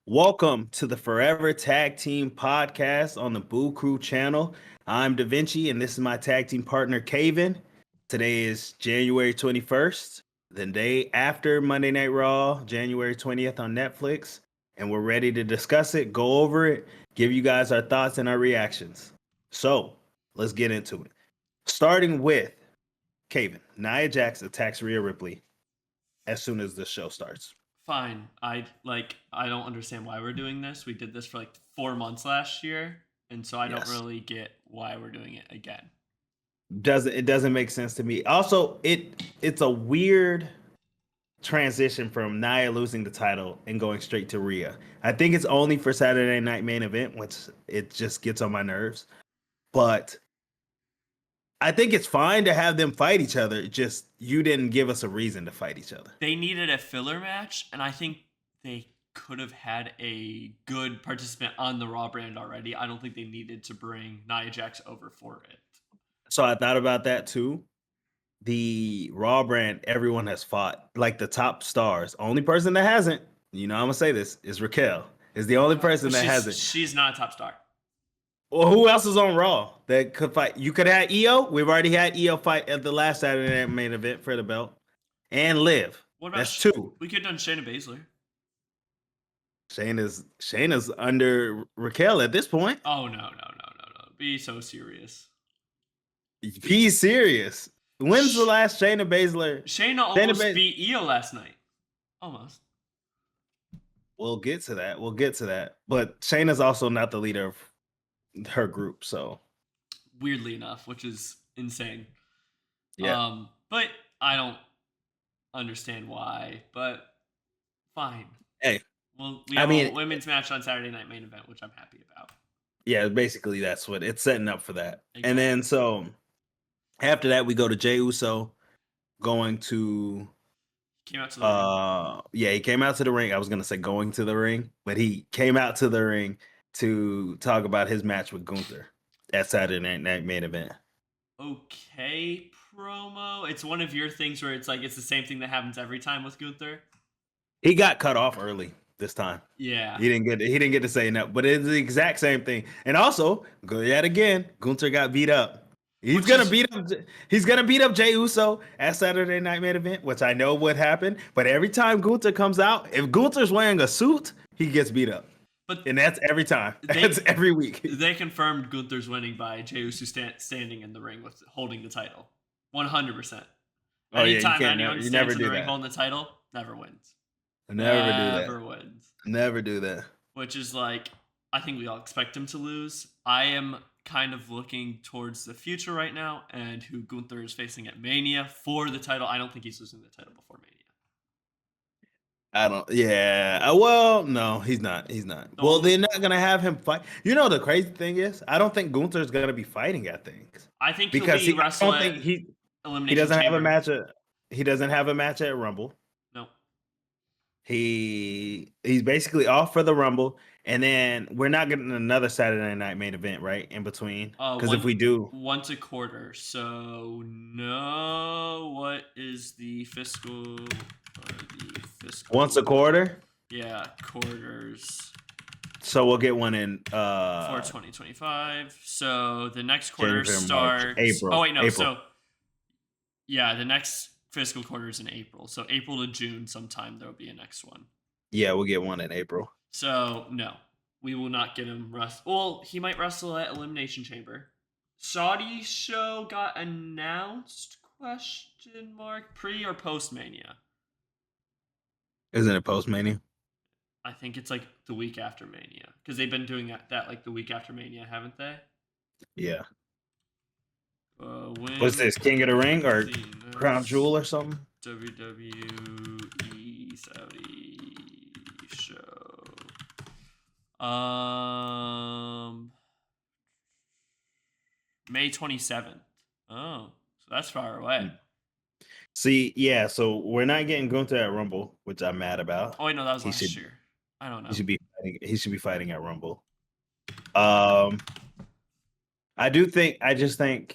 Welcome to the Forever Tag Team Podcast on the Boo Crew channel. I'm Da Vinci, and this is my tag team partner, Caven. Today is January 21st, the day after Monday Night Raw, January 20th on Netflix, and we're ready to discuss it, go over it, give you guys our thoughts and our reactions. So, let's get into it. Starting with Caven. Nia Jax attacks Rhea Ripley as soon as the show starts. Fine. I don't understand why we're doing this. We did this for like 4 months last year, and so I don't Yes. really get why we're doing it again. Doesn't make sense to me. Also, it's a weird transition from Nia losing the title and going straight to Rhea. I think it's only for Saturday Night Main Event, which it just gets on my nerves. But I think it's fine to have them fight each other. Just you didn't give us a reason to fight each other. They needed a filler match, and I think they could have had a good participant on the Raw brand already. I don't think they needed to bring Nia Jax over for it. So I thought about that too. The Raw brand, everyone has fought. Like the top stars. Only person that hasn't, I'm gonna say this, is Raquel. Is the only person that hasn't. She's not a top star. Well, who else is on Raw that could fight? You could have Io. We've already had Io fight at the last Saturday Night Main Event for the belt, and Liv. What about That's two. We could have done Shayna Baszler. Shayna's under Raquel at this point. Oh no! Be so serious. Be serious. When's the last Shayna Baszler? Shayna almost beat Io last night. Almost. We'll get to that. But Shayna's also not the leader of her group, so weirdly enough, which is insane. Yeah. But I don't understand why, but fine. Hey. Well, we have a women's match on Saturday Night Main Event, which I'm happy about. Yeah, basically that's what it's setting up for that. Exactly. And then so after that we go to Jey Uso going to came out to the ring. Yeah, he came out to the ring. I was gonna say going to the ring, but he came out to the ring to talk about his match with Gunther at Saturday Night Main Event. Okay, promo. It's one of your things where it's like it's the same thing that happens every time with Gunther. He got cut off early this time. Yeah, he didn't get to say no, but it's the exact same thing. And also, yet again, Gunther got beat up. He's gonna beat up Jey Uso at Saturday Night Main Event, which I know would happen. But every time Gunther comes out, if Gunther's wearing a suit, he gets beat up. And that's every time. That's every week. They confirmed Gunther's winning by Jey Uso standing in the ring with holding the title. 100%. Anytime anyone stands in the ring holding the title, never wins. Never wins. Never do that. Which is like, I think we all expect him to lose. I am kind of looking towards the future right now and who Gunther is facing at Mania for the title. I don't think he's losing the title before Mania. Well, no, he's not. Well, they're not going to have him fight. You know, the crazy thing is, I don't think Gunther's going to be fighting at things. I think because he doesn't have a match he doesn't have a match at Rumble. No. He's basically off for the Rumble, and then we're not getting another Saturday Night Main Event, right? In between, because if we do, once a quarter. So no, what is the fiscal? Once a quarter. Yeah, quarters. So we'll get one in for 2025. So the next quarter starts April. Oh wait, no. April. So yeah, the next fiscal quarter is in April. So April to June sometime there'll be a next one. Yeah, we'll get one in April. So no, we will not get him Well, he might wrestle at Elimination Chamber. Saudi show got announced? ? Pre or post Mania? Isn't it post Mania? I think it's like the week after Mania because they've been doing that like the week after Mania, haven't they? Yeah. What's this, King of the Ring or Crown Jewel or something? WWE Saudi show. May 27th. Oh, so that's far away. See, yeah, so we're not getting Gunther at Rumble, which I'm mad about. Oh, wait, no, that was last year. I don't know. He should be fighting at Rumble. I just think,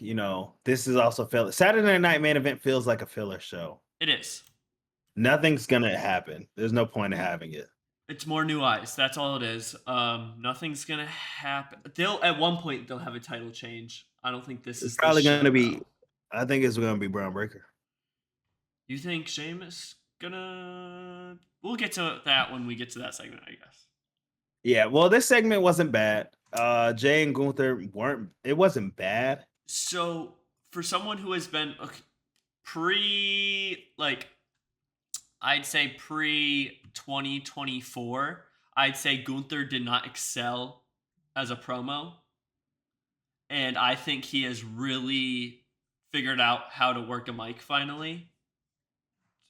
this is also filler. Saturday Night Main Event feels like a filler show. It is. Nothing's gonna happen. There's no point in having it. It's more new eyes. That's all it is. Nothing's gonna happen. They'll at one point they'll have a title change. I don't think this It's is the probably show gonna be. though. I think it's gonna be Braun Breaker. You think Sheamus gonna? We'll get to that when we get to that segment, I guess. Yeah. Well, this segment wasn't bad. Jay and Gunther weren't. It wasn't bad. So for someone who has been I'd say pre 2024, I'd say Gunther did not excel as a promo. And I think he has really figured out how to work a mic finally.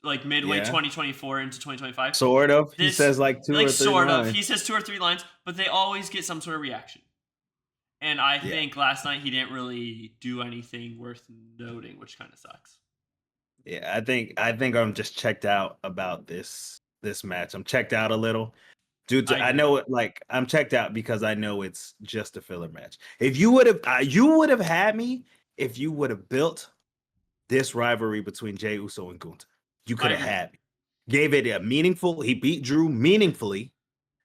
Like midway Yeah. 2024 into 2025. Sort of. He This, says like two like, or three sort of. lines. He says 2 or 3 lines, but they always get some sort of reaction. And I Yeah. think last night he didn't really do anything worth noting, which kind of sucks. Yeah, I think I'm just checked out about this match. I'm checked out a little. Dude, I I agree. know it. Like, I'm checked out because I know it's just a filler match. If you would have, had me if you would have built this rivalry between Jey Uso and Gunther. You could I have agree. had me. Gave it a meaningful. He beat Drew meaningfully,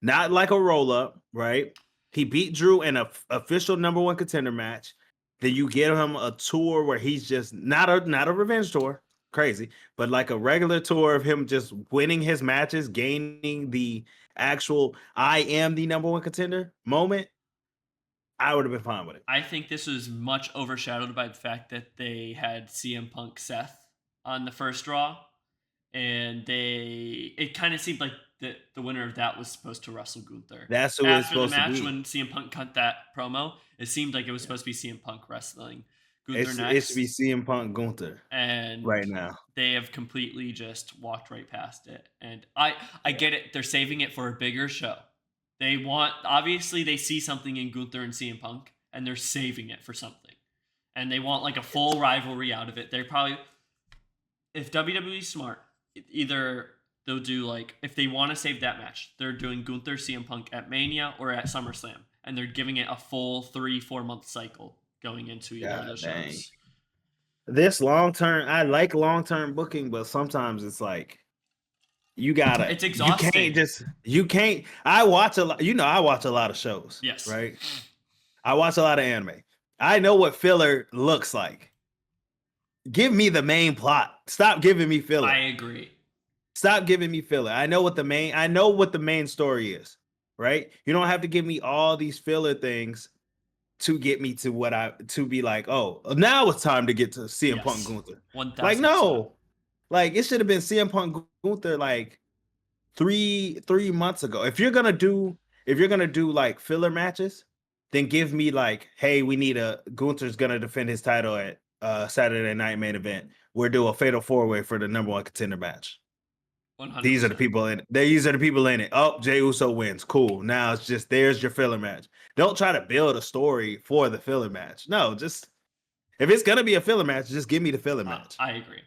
not like a roll up, right? He beat Drew in a official number 1 contender match. Then you get him a tour where he's just not a revenge tour, crazy, but like a regular tour of him just winning his matches, gaining the actual I am the number 1 contender moment. I would have been fine with it. I think this was much overshadowed by the fact that they had CM Punk Seth on the first Raw, and it kind of seemed like the winner of that was supposed to wrestle Gunther. That's who it's After the supposed to match, be. when CM Punk cut that promo, it seemed like it was supposed to be CM Punk wrestling Gunther It next, should be CM Punk Gunther and right now. they have completely just walked right past it. And I get it; they're saving it for a bigger show. They want, obviously they see something in Gunther and CM Punk, and they're saving it for something. And they want like a full rivalry out of it. They're probably, if WWE's smart, either they'll do like, if they want to save that match, they're doing Gunther CM Punk at Mania or at SummerSlam, and they're giving it a full 3-4 month cycle going into either of those shows. This long term, I like long term booking, but sometimes it's like you gotta. It's exhausting. You can't. I watch a lot. I watch a lot of shows. Yes. Right. I watch a lot of anime. I know what filler looks like. Give me the main plot. Stop giving me filler. I agree. Stop giving me filler. I know what the main story is. Right. You don't have to give me all these filler things to get me to be like, oh, now it's time to get to CM Punk Gunther. 1000%. Like, no. Like, it should have been CM Punk Gunther like three months ago. If you're gonna do like filler matches, then give me like, hey, we need Gunther's gonna defend his title at Saturday Night Main Event. We'll do a fatal 4-way for the number 1 contender match. 100%. These are the people in it. These are the people in it. Oh, Jey Uso wins. Cool. Now it's just, there's your filler match. Don't try to build a story for the filler match. No, just, if it's gonna be a filler match, just give me the filler match. I agree.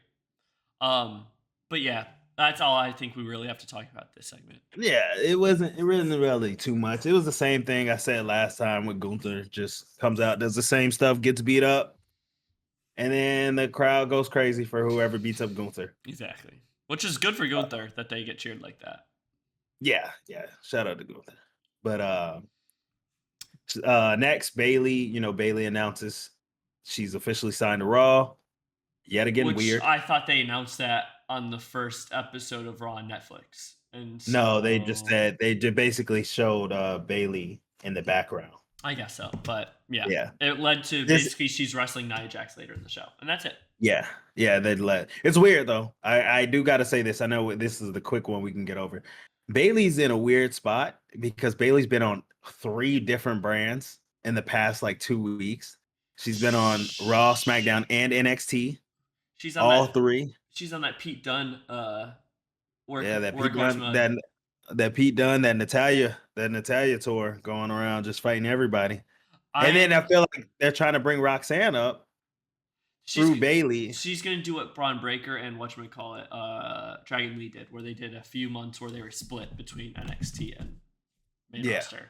But yeah, that's all I think we really have to talk about this segment. Yeah, it wasn't really too much. It was the same thing I said last time with Gunther. Just comes out, does the same stuff, gets beat up, and then the crowd goes crazy for whoever beats up Gunther. Exactly. Which is good for Gunther that they get cheered like that. Yeah. Shout out to Gunther. But next, Bayley. Bayley announces she's officially signed to Raw. Yet again, weird. I thought they announced that on the first episode of Raw on Netflix. And so, no, they just basically showed Bayley in the background. I guess so, but yeah. It led to basically she's wrestling Nia Jax later in the show, and that's it. Yeah, it's weird though. I do got to say this. I know this is the quick one we can get over. Bayley's in a weird spot because Bayley's been on 3 different brands in the past like 2 weeks. She's been on Raw, SmackDown, and NXT. She's on all 3. She's on that Pete Dunne work. Yeah, that Pete Dunne, that Pete Dunne, that Natalia tour going around just fighting everybody. And then I feel like they're trying to bring Roxanne up through Bayley. She's gonna do what Braun Breaker and Dragon Lee did, where they did a few months where they were split between NXT and main roster,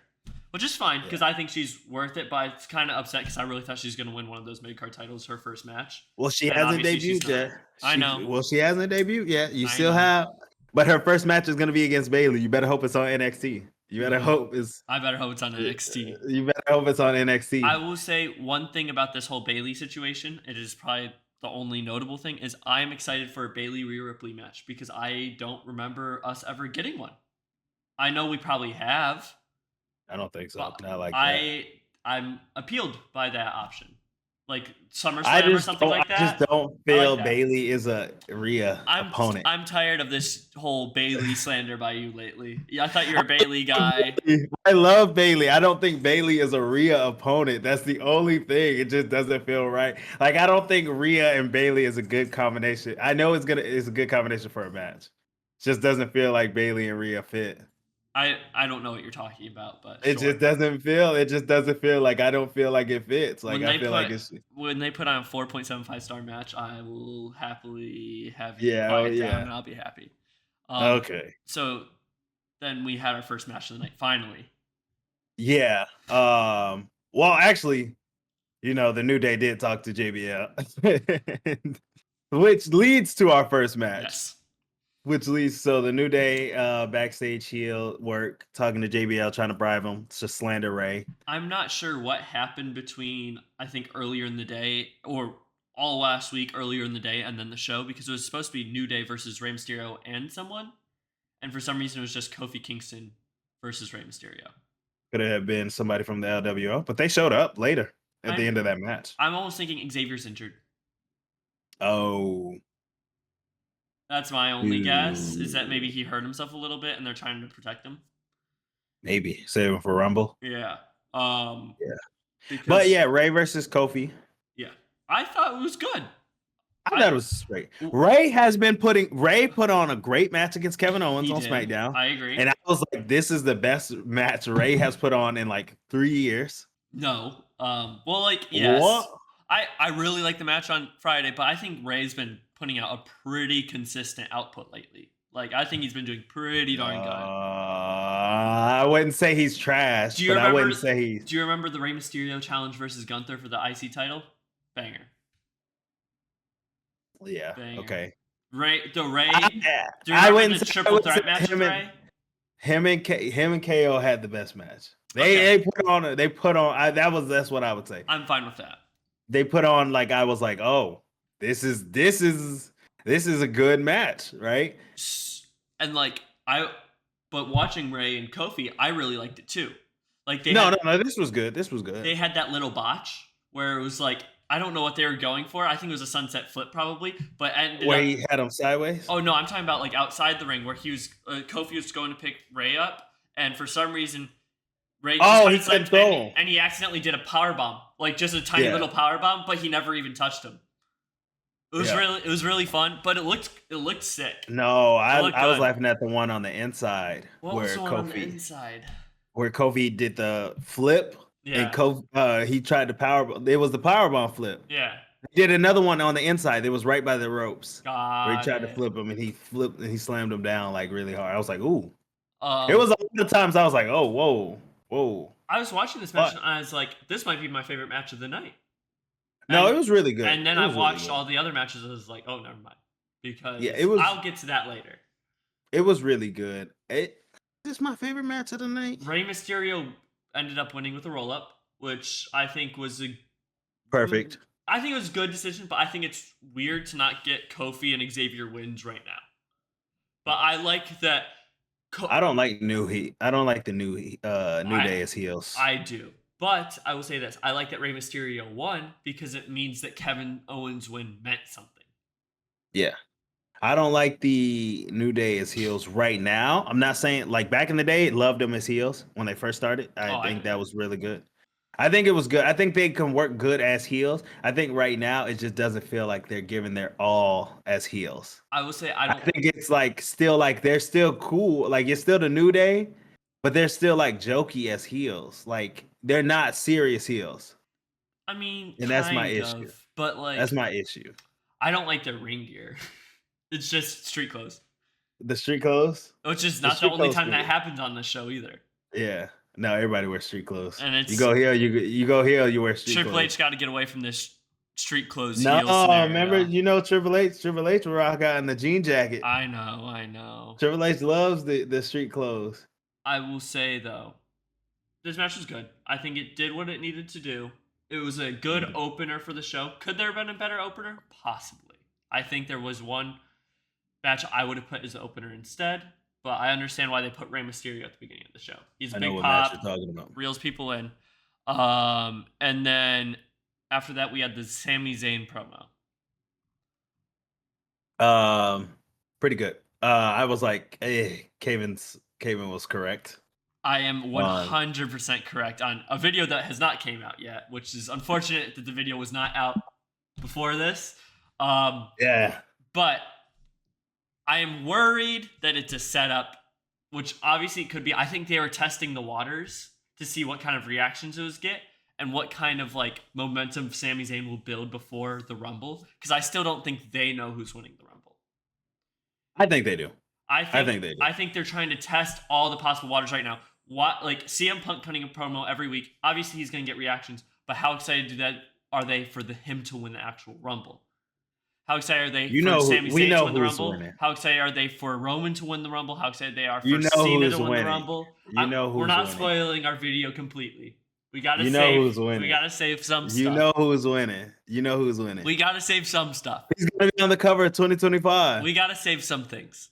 which is fine because I think she's worth it. But it's kind of upset because I really thought she was gonna win one of those mid card titles her first match. Well, she hasn't debuted yet. I know. Well, she hasn't debuted yet. You still have But her first match is gonna be against Bailey. You better hope it's on NXT. You better hope it's. I better hope it's on NXT. You better hope it's on NXT. I will say one thing about this whole Bailey situation. It is probably the only notable thing is I'm excited for a Bailey Rhea Ripley match because I don't remember us ever getting one. I know we probably have. I don't think so. But Not like that. I'm appealed by that option. Like I SummerSlam or something like I just that. don't I like feel that. Bailey is a Rhea opponent. I'm tired of this whole Bailey slander by you lately. Yeah, I thought you were a Bailey guy. I love Bailey. I don't think Bailey is a Rhea opponent. That's the only thing. It just doesn't feel right. Like I don't think Rhea and Bailey is a good combination. I know it's a good combination for a match. Just doesn't feel like Bailey and Rhea fit. I don't know what you're talking about, but It sure. just doesn't feel. It just doesn't feel like I don't feel like it fits. Like I feel like it's. When they put on a 4.75 star match, I will happily have you Yeah. Oh quiet down yeah. and I'll be happy. Okay. So then we had our first match of the night finally. Yeah. Well, actually, the New Day did talk to JBL, which leads to our first match. Yes. So the New Day backstage heel work, talking to JBL, trying to bribe him to slander Ray. I'm not sure what happened between, I think, earlier in the day or all last week, earlier in the day, and then the show, because it was supposed to be New Day versus Rey Mysterio and someone. And for some reason, it was just Kofi Kingston versus Rey Mysterio. Could have been somebody from the LWO, but they showed up later at the end of that match. I'm almost thinking Xavier's injured. Oh. That's my only guess, is that maybe he hurt himself a little bit and they're trying to protect him. Maybe. Save him for Rumble. Yeah. But yeah, Ray versus Kofi. Yeah. I thought it was good. I thought it was great. Ray put on a great match against Kevin Owens on SmackDown. I agree. And I was like, this is the best match Ray has put on in like 3 years. No. Well, like, yes. What? I really like the match on Friday, but I think Ray's been putting out a pretty consistent output lately. Like, I think he's been doing pretty darn good. I wouldn't say he's trash, but I wouldn't say he's... Do you remember the Rey Mysterio challenge versus Gunther for the IC title? Banger. Yeah. Banger. Okay. Ray. I wouldn't the triple threat match with Ray? Him and KO had the best match. They put on. That's what I would say. I'm fine with that. They put on like I was like, oh, this is a good match, right? And but watching Ray and Kofi, I really liked it too. Like no, this was good. They had that little botch where it was like, I don't know what they were going for. I think it was a sunset flip probably, but where he had him sideways. Oh no, I'm talking about like outside the ring where Kofi was going to pick Ray up, and for some reason Ray he couldn't go, and he accidentally did a power bomb, like just a tiny little power bomb, but he never even touched him. It was really fun, but it looked sick. No, I was laughing at the one on the inside. What was the one on the inside? Where Kofi did the flip. Yeah. And he tried to it was the powerbomb flip. Yeah. He did another one on the inside. It was right by the ropes. Where he tried to flip him and he flipped and he slammed him down like really hard. I was like, ooh. It was a lot of times I was like, oh, whoa. I was watching this match and I was like, this might be my favorite match of the night. No, it was really good. And then I watched all the other matches and I was like, oh, never mind. Because I'll get to that later. It was really good. This is my favorite match of the night. Rey Mysterio ended up winning with a roll-up, which I think was perfect. I think it was a good decision, but I think it's weird to not get Kofi and Xavier wins right now. But I like that. I don't like the new Day as heels. I do. But I will say this. I like that Rey Mysterio won because it means that Kevin Owens' win meant something. Yeah. I don't like the New Day as heels right now. I'm not saying like back in the day, loved them as heels when they first started. I think that was really good. I think it was good. I think they can work good as heels. I think right now it just doesn't feel like they're giving their all as heels. I will say I think it's like still like they're still cool. Like it's still the New Day, but they're still like jokey as heels. Like they're not serious heels. I mean, and that's my issue. But like that's my issue. I don't like their ring gear. It's just street clothes. The street clothes? Which is not the only time that happens on this show either. Yeah. No, everybody wears street clothes. And it's, you go here, you wear street clothes. Triple H got to get away from this street clothes No, heel scenario. remember, Triple H rock out in the jean jacket. I know. Triple H loves the street clothes. I will say though, this match was good. I think it did what it needed to do. It was a good opener for the show. Could there have been a better opener? Possibly. I think there was one match I would have put as the opener instead, but I understand why they put Rey Mysterio at the beginning of the show. He's a big pop, match you're talking about. reels people in. And then after that, we had the Sami Zayn promo. Pretty good. I was like, Kevin was correct. I am 100% correct on a video that has not came out yet, which is unfortunate that the video was not out before this. Yeah. But I am worried that it's a setup, which obviously it could be. I think they were testing the waters to see what kind of reactions it was get and what kind of like momentum Sami Zayn will build before the Rumble. Because I still don't think they know who's winning the Rumble. I think they do. I think they do. I think they're trying to test all the possible waters right now. What, like CM Punk cutting a promo every week? Obviously, he's going to get reactions, but how excited are they for him to win the actual Rumble? How excited are they for Sami Zayn to win the Rumble? Winning. How excited are they for Roman to win the Rumble? How excited they are for Cena to win the Rumble? We're not spoiling our video completely. We gotta We gotta save some stuff. You know who's winning. We gotta save some stuff. He's gonna be on the cover of 2025. We gotta save some things.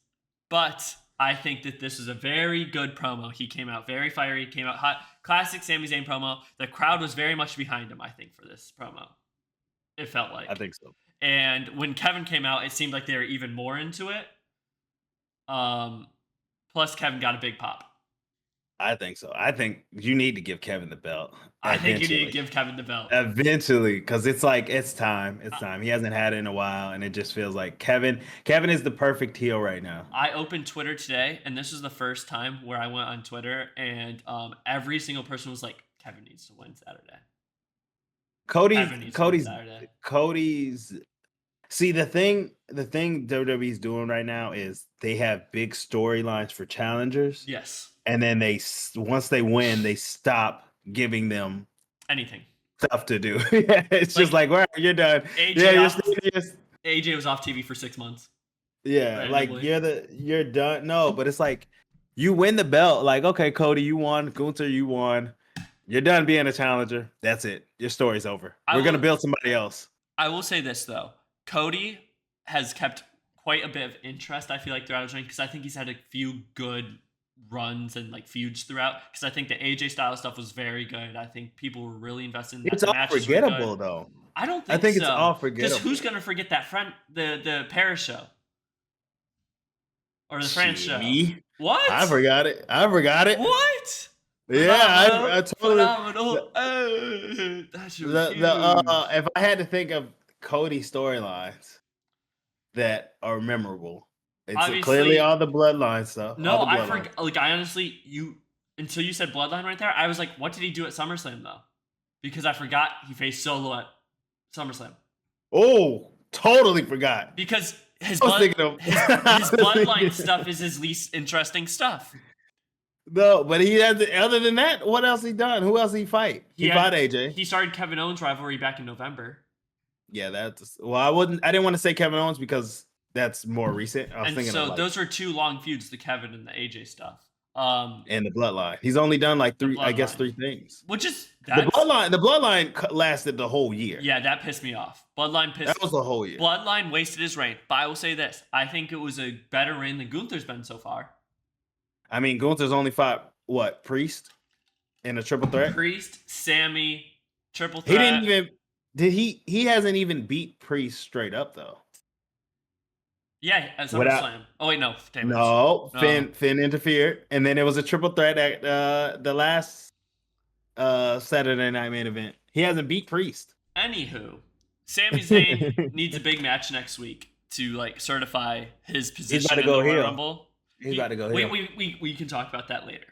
But I think that this is a very good promo. He came out very fiery, came out hot. Classic Sami Zayn promo. The crowd was very much behind him, I think, for this promo. It felt like. I think so. And when Kevin came out, it seemed like they were even more into it. Plus, Kevin got a big pop. I think so. I think you need to give Kevin the belt. I think you need to give Kevin the belt. Eventually, because it's like, it's time. It's time. He hasn't had it in a while, and it just feels like Kevin is the perfect heel right now. I opened Twitter today, and this was the first time where I went on Twitter, and every single person was like, Kevin needs to win Saturday. Cody's. See, the thing WWE's doing right now is they have big storylines for challengers. Yes. And then once they win, they stop giving them anything stuff to do. Yeah, it's like, just like, well, you're done. AJ was off TV for 6 months. Yeah, randomly. Like you're done. No, but it's like you win the belt. Like, okay, Cody, you won. Gunther, you won. You're done being a challenger. That's it. Your story's over. We're gonna build somebody else. I will say this though, Cody has kept quite a bit of interest. I feel like throughout his reign because I think he's had a few good runs and like feuds throughout. Because I think the AJ style stuff was very good. I think people were really invested in that. It's all forgettable though. I don't think. I think it's all forgettable. Because who's gonna forget that the Paris show or the France show? What? I forgot it. What? Yeah, I totally. Phenomenal. That's if I had to think of Cody storylines that are memorable, it's obviously, clearly all the bloodline stuff. No, I forgot. Like I honestly, until you said bloodline right there, I was like, what did he do at SummerSlam though? Because I forgot he faced Solo at SummerSlam. Oh, totally forgot. Because his bloodline stuff is his least interesting stuff. No, but he has. Other than that, what else he done? Who else he fight? He fought AJ. He started Kevin Owens' rivalry back in November. Yeah, that's. Well, I didn't want to say Kevin Owens because that's more recent. I was thinking so those were two long feuds: the Kevin and the AJ stuff. And the bloodline. He's only done like three things. Which is the bloodline. The bloodline lasted the whole year. Yeah, that pissed me off. That was the whole year. Bloodline wasted his reign. But I will say this: I think it was a better reign than Gunther's been so far. I mean, Gunther's only fought Priest in a triple threat. Priest, Sami, triple threat. He didn't even. He hasn't even beat Priest straight up though. Yeah, at SummerSlam. Oh wait, no. No, Finn interfered, and then it was a triple threat at the last Saturday Night Main Event. He hasn't beat Priest. Anywho, Sami Zayn needs a big match next week to like certify his position in the Royal Rumble. He's about to go heel. We can talk about that later.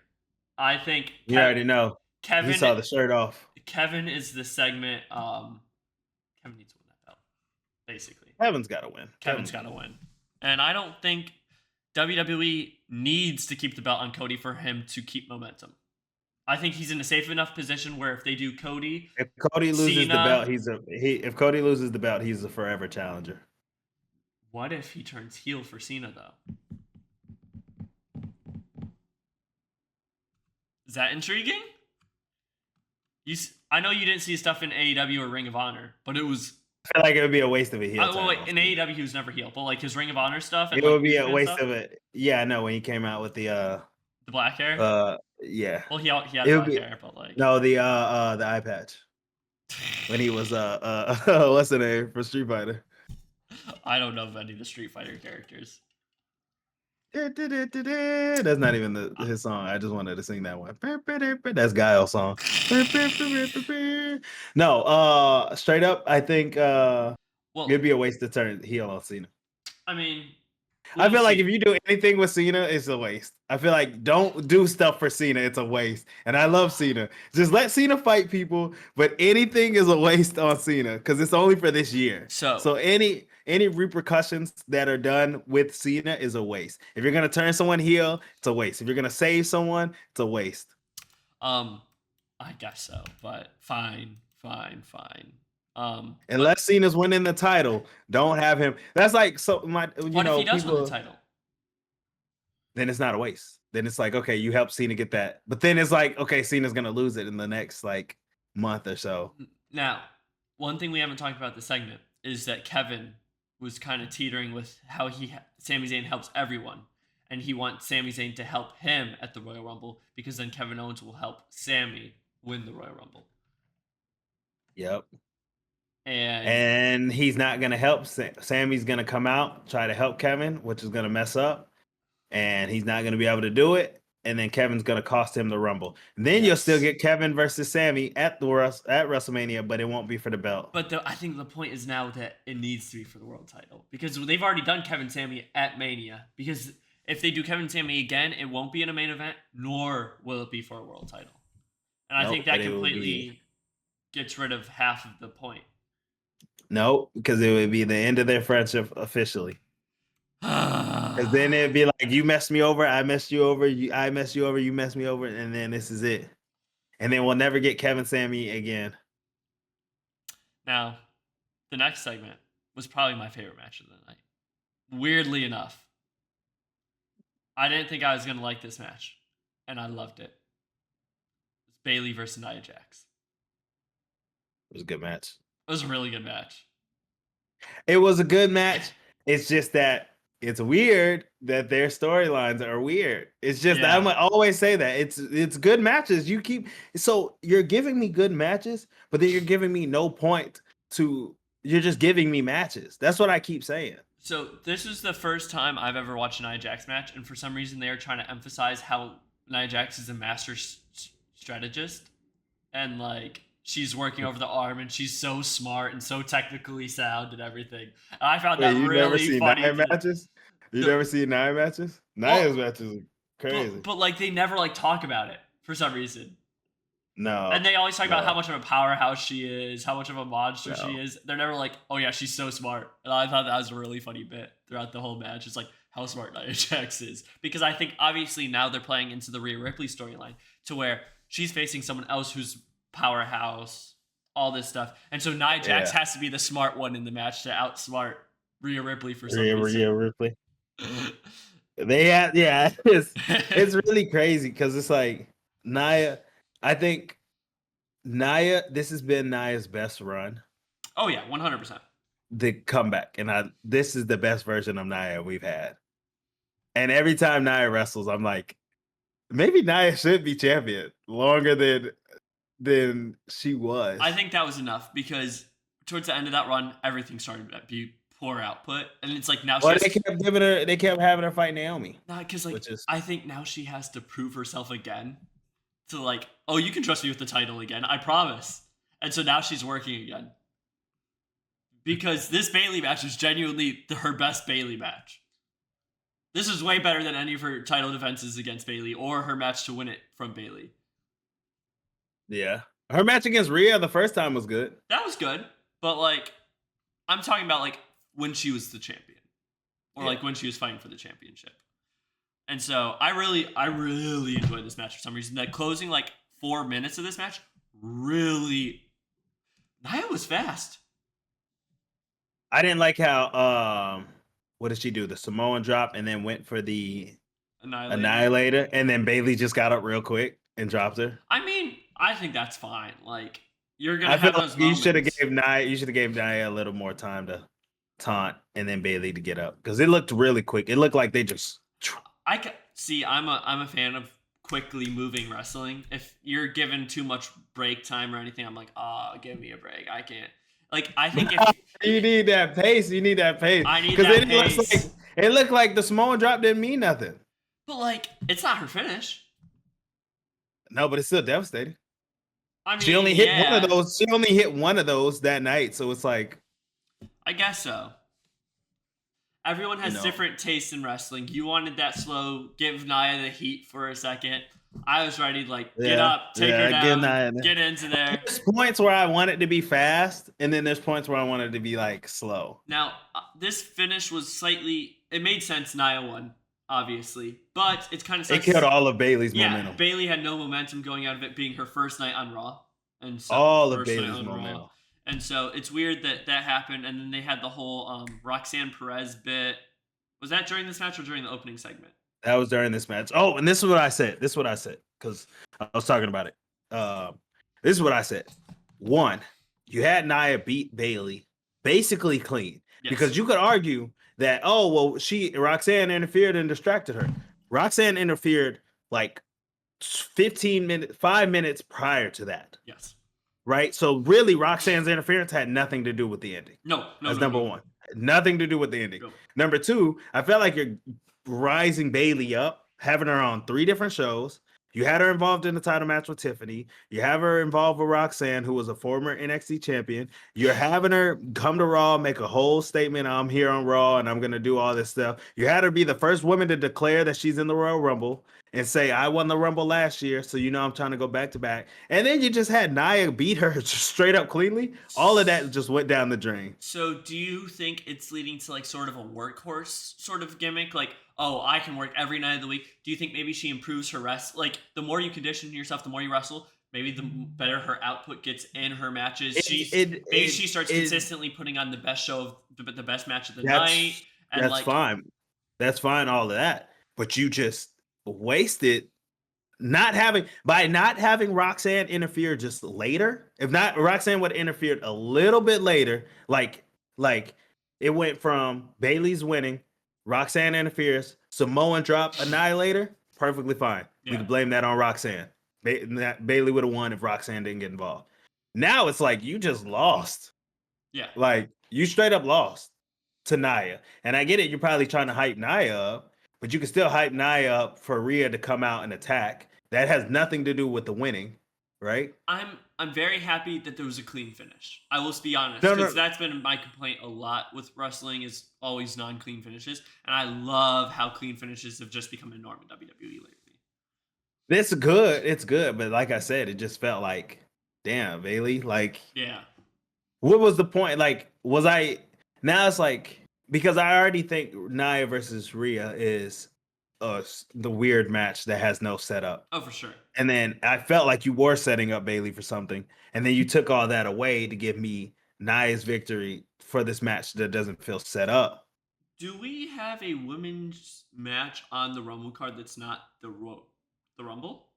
I think you already know. Kevin, he saw the shirt off. Kevin is the segment. Kevin needs to win that belt. Basically, Kevin's got to win. Kevin's got to win. And I don't think WWE needs to keep the belt on Cody for him to keep momentum. I think he's in a safe enough position where if they do Cody, If Cody loses the Cena, belt, if Cody loses the belt, he's a forever challenger. what if he turns heel for Cena though? Is that intriguing? I know you didn't see stuff in AEW or Ring of Honor, but it was. I feel like it would be a waste of a heel Well, wait, title. in AEW he was never heel, but like his Ring of Honor stuff and It like would New be a Japan waste stuff, of it. Yeah, I know when he came out with the black hair. yeah. Well, he had It would black be hair, but like no the eye patch when he was what's the name for Street Fighter? I don't know of any of the Street Fighter characters. That's not even his song. I just wanted to sing that one. That's Guile's song. No, straight up, I think Well, it'd be a waste to turn heel on Cena. I mean, I we'll feel like see. if you do anything with Cena, it's a waste. I feel like don't do stuff for Cena, it's a waste. And I love Cena. Just let Cena fight people, but anything is a waste on Cena because it's only for this year. So any repercussions that are done with Cena is a waste. If you're gonna turn someone heel, it's a waste. If you're gonna save someone, it's a waste. I guess so, but fine. Unless Cena's winning the title, don't have him. That's like What if he does win the title? Then it's not a waste. Then it's like, okay, you help Cena get that. But then it's like, okay, Cena's gonna lose it in the next like month or so. Now, one thing we haven't talked about this segment is that Kevin was kind of teetering with how Sami Zayn helps everyone, and he wants Sami Zayn to help him at the Royal Rumble because then Kevin Owens will help Sami win the Royal Rumble. Yep. And he's not gonna help. Sammy's gonna come out, try to help Kevin, which is gonna mess up, and he's not gonna be able to do it. And then Kevin's gonna cost him the Rumble. And then you'll still get Kevin versus Sami at WrestleMania, but it won't be for the belt. But I think the point is now that it needs to be for the world title because they've already done Kevin Sami at Mania. Because if they do Kevin Sami again, it won't be in a main event, nor will it be for a world title. And I think that completely gets rid of half of the point. No, because it would be the end of their friendship officially. Because then it'd be like, you messed me over, I messed you over, I messed you over, you messed me over, and then this is it. And then we'll never get Kevin Sami again. Now, the next segment was probably my favorite match of the night. Weirdly enough. I didn't think I was going to like this match, and I loved it. It's Bayley versus Nia Jax. It was a good match. It was a really good match. It was a good match. It's just that it's weird that their storylines are weird. It's just I always say that it's good matches. You're giving me good matches, but then you're giving me no point to. You're just giving me matches. That's what I keep saying. So this is the first time I've ever watched a Nia Jax match, and for some reason they are trying to emphasize how Nia Jax is a master strategist, and like she's working over the arm, and she's so smart and so technically sound and everything. And I found that really funny. Nia matches? You never seen Nia matches? Nia's matches are crazy. But like they never like talk about it for some reason. No. And they always talk about how much of a powerhouse she is, how much of a monster she is. They're never like, oh yeah, she's so smart. And I thought that was a really funny bit throughout the whole match. It's like how smart Nia Jax is. Because I think obviously now they're playing into the Rhea Ripley storyline to where she's facing someone else who's powerhouse, all this stuff. And so Nia Jax has to be the smart one in the match to outsmart Rhea Ripley for some reason. Rhea Ripley. It's really crazy because it's like Nia. I think Nia. This has been Nia's best run. Oh yeah, 100%. The comeback, and this is the best version of Nia we've had. And every time Nia wrestles, I'm like, maybe Nia should be champion longer than she was. I think that was enough because towards the end of that run, everything started to be poor output, and it's like now they kept having her fight Naomi. Nah, because like I think now she has to prove herself again to like, oh, you can trust me with the title again, I promise. And so now she's working again because this Bayley match is genuinely her best Bayley match. This is way better than any of her title defenses against Bayley or her match to win it from Bayley. Yeah, her match against Rhea the first time was good. That was good, but like, I'm talking about like when she was the champion, or like when she was fighting for the championship. And so I really enjoyed this match for some reason. That closing like 4 minutes of this match, really, Nia was fast. I didn't like how what did she do? The Samoan drop and then went for the Annihilator, and then Bailey just got up real quick and dropped her. I mean, I think that's fine. Like, you're gonna I feel have like those you should have moments. gave Nia a little more time to taunt and then Bailey to get up because it looked really quick. It looked like they just. I can see. I'm a fan of quickly moving wrestling. If you're given too much break time or anything, I'm like, give me a break. I can't. Like, I think if You need that pace. You need that pace. I need Because that pace. it looked like the Samoan drop didn't mean nothing. But like, it's not her finish. No, but it's still devastating. I mean, She only hit one of those. She only hit one of those that night, so it's like. I guess so. Everyone has different tastes in wrestling. You wanted that slow, give Nia the heat for a second. I was ready to get up, take her down, get into there. There's points where I want it to be fast, and then there's points where I want it to be like slow. Now, this finish was slightly. It made sense. Nia won, obviously, but it's kind of. It killed all of Bailey's momentum. Yeah, Bailey had no momentum going out of it being her first night on Raw, and so all of Bailey's momentum. Raw. And so it's weird that happened, and then they had the whole Roxanne Perez bit. Was that during this match or during the opening segment? That was during this match. Oh, and this is what I said. Because I was talking about it. This is what I said. One, you had Nia beat Bailey basically clean. Yes. Because you could argue that, Roxanne interfered and distracted her. Roxanne interfered like 5 minutes prior to that. Yes. Right? So really, Roxanne's interference had nothing to do with the ending. No. That's number one. Nothing to do with the ending. No. Number two, I felt like you're rising Bailey up, having her on 3 different shows. You had her involved in the title match with Tiffany. You have her involved with Roxanne, who was a former NXT champion. You're having her come to Raw, make a whole statement, I'm here on Raw, and I'm going to do all this stuff. You had her be the first woman to declare that she's in the Royal Rumble and say, I won the Rumble last year, so I'm trying to go back to back. And then you just had Nia beat her just straight up cleanly. All of that just went down the drain. So do you think it's leading to like sort of a workhorse sort of gimmick? Like, I can work every night of the week. Do you think maybe she improves her rest? Like, the more you condition yourself, the more you wrestle, maybe the better her output gets in her matches. She starts consistently putting on the best show of the best match of the night. And that's fine. That's fine, all of that. But you just wasted not having Roxanne interfere just later. If not, Roxanne would have interfered a little bit later. Like it went from Bailey's winning, Roxanne interferes, Samoan drop, Annihilator, perfectly fine. Yeah. We could blame that on Roxanne. Bailey would have won if Roxanne didn't get involved. Now it's like you just lost. Yeah. Like you straight up lost to Nia. And I get it, you're probably trying to hype Nia up, but you can still hype Nia up for Rhea to come out and attack. That has nothing to do with the winning, right? I'm very happy that there was a clean finish. I will be honest, because that's been my complaint a lot with wrestling is always non-clean finishes, and I love how clean finishes have just become a norm in WWE lately. It's good, but like I said, it just felt like, damn, Bailey, like, yeah. What was the point? Like, now it's like, because I already think Nia versus Rhea is the weird match that has no setup. Oh, for sure. And then I felt like you were setting up Bailey for something, and then you took all that away to give me Nia's victory for this match that doesn't feel set up. Do we have a women's match on the Rumble card that's not the Rumble?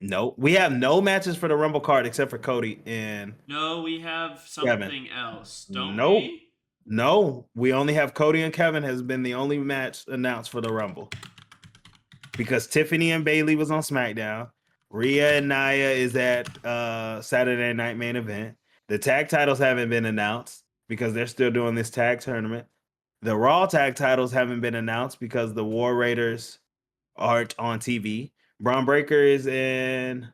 No, we have no matches for the Rumble card except for Cody and. No, we have something else, don't we? we? No, we only have Cody and Kevin has been the only match announced for the Rumble. Because Tiffany and Bailey was on SmackDown. Rhea and Nia is at Saturday Night Main Event. The tag titles haven't been announced because they're still doing this tag tournament. The Raw tag titles haven't been announced because the War Raiders aren't on TV. Braun Breaker and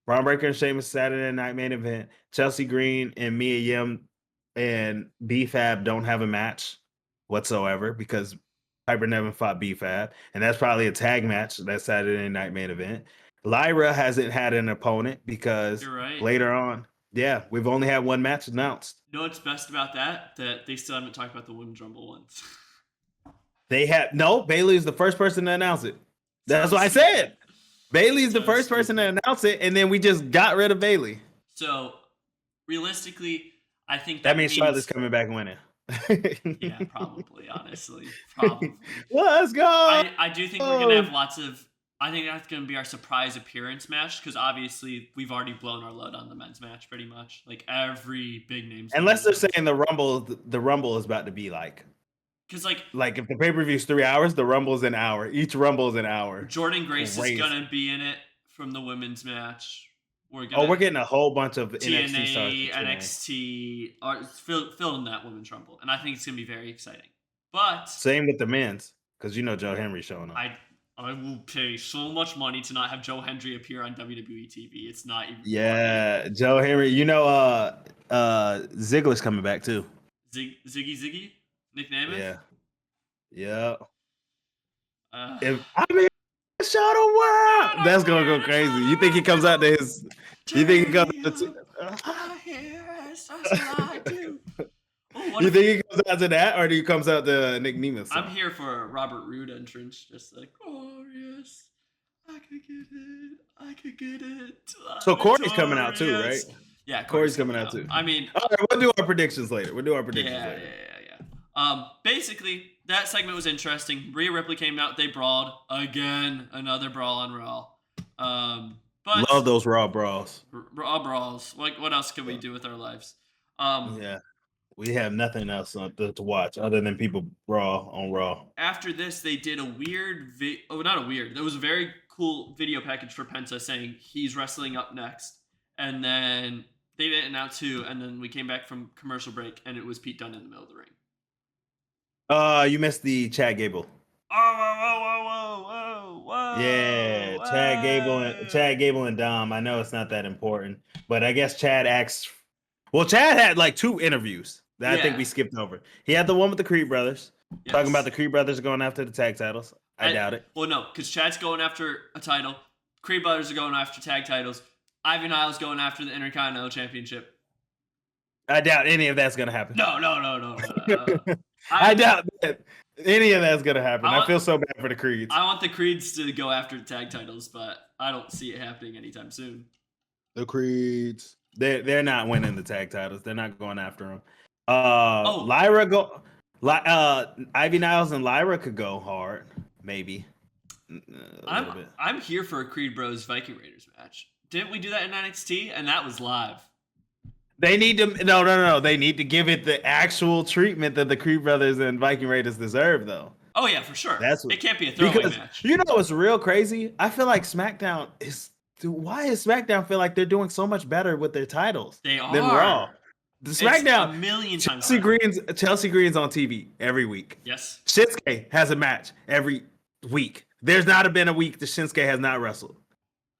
Sheamus Saturday Night Main Event. Chelsea Green and Mia Yim and B-Fab don't have a match whatsoever because Piper Niven fought B-Fab, and that's probably a tag match. That Saturday Night Main Event. Lyra hasn't had an opponent because later on, we've only had one match announced. You know what's best about that? That they still haven't talked about the Women's Rumble ones. Bailey is the first person to announce it. That's what I said. Bailey's the So first person to stupid. announce it, and then we just got rid of Bailey. So realistically, I think That that means Charlotte's means coming back winning. yeah, probably. Honestly, probably. Let's go. I do think we're gonna have lots of. I think that's gonna be our surprise appearance match because obviously we've already blown our load on the men's match pretty much. Like every big name's gonna Unless be they're there. saying the Rumble is about to be like Because like if the pay per view is 3 hours, the Rumble's an hour. Each Rumble's an hour. Jordan Grace is Crazy. gonna be in it from the women's match. We're getting a whole bunch of NXT stars. TNA, NXT are filled in that women's rumble, and I think it's gonna be very exciting. But Same with the men's, because Joe Henry's showing up. I will pay so much money to not have Joe Hendry appear on WWE TV. It's not even funny. Joe Henry. Ziggler's coming back too. Ziggy nickname it. Yeah. Show the world. That's gonna go crazy. You think he comes out to his? You think he comes out to? You think he comes out to that, or do he comes out to Nick Nemeth? I'm here for a Robert Roode entrance, just like, oh yes, I could get it. So Corey's coming out too, right? Yeah, Corey's coming out too. I mean, all right, we'll do our predictions later. Yeah. Basically, that segment was interesting. Rhea Ripley came out. They brawled again. Another brawl on Raw. But love those Raw brawls. Raw brawls. Like, what else can we do with our lives? We have nothing else to watch other than people brawl on Raw. After this, they did a weird not a weird. There was a very cool video package for Penta saying he's wrestling up next, and then they didn't announce who, and then we came back from commercial break, and it was Pete Dunne in the middle of the ring. You missed the Chad Gable. Whoa. Yeah, whoa. Chad Gable and Dom. I know it's not that important, but I guess Chad asked. Well, Chad had like 2 interviews that I think we skipped over. He had the one with the Creed brothers, talking about the Creed brothers going after the tag titles. I doubt it. Well, no, because Chad's going after a title. Creed brothers are going after tag titles. Ivy Niles going after the Intercontinental Championship. I doubt any of that's gonna happen. No. I doubt that any of that's gonna happen. I feel so bad for the Creeds. I want the Creeds to go after the tag titles, but I don't see it happening anytime soon. The Creeds, they're not winning the tag titles. They're not going after them. Ivy Niles and Lyra could go hard, maybe. I'm here for a Creed Bros Viking Raiders match. Didn't we do that in NXT? And that was live. They need to no. They need to give it the actual treatment that the Creed brothers and Viking Raiders deserve, though. Oh yeah, for sure. It can't be a throwaway match. You know what's real crazy? I feel like SmackDown is. Why is SmackDown feel like they're doing so much better with their titles than Raw? The SmackDown it's a million times. Chelsea Green's on TV every week. Yes. Shinsuke has a match every week. There's not been a week that Shinsuke has not wrestled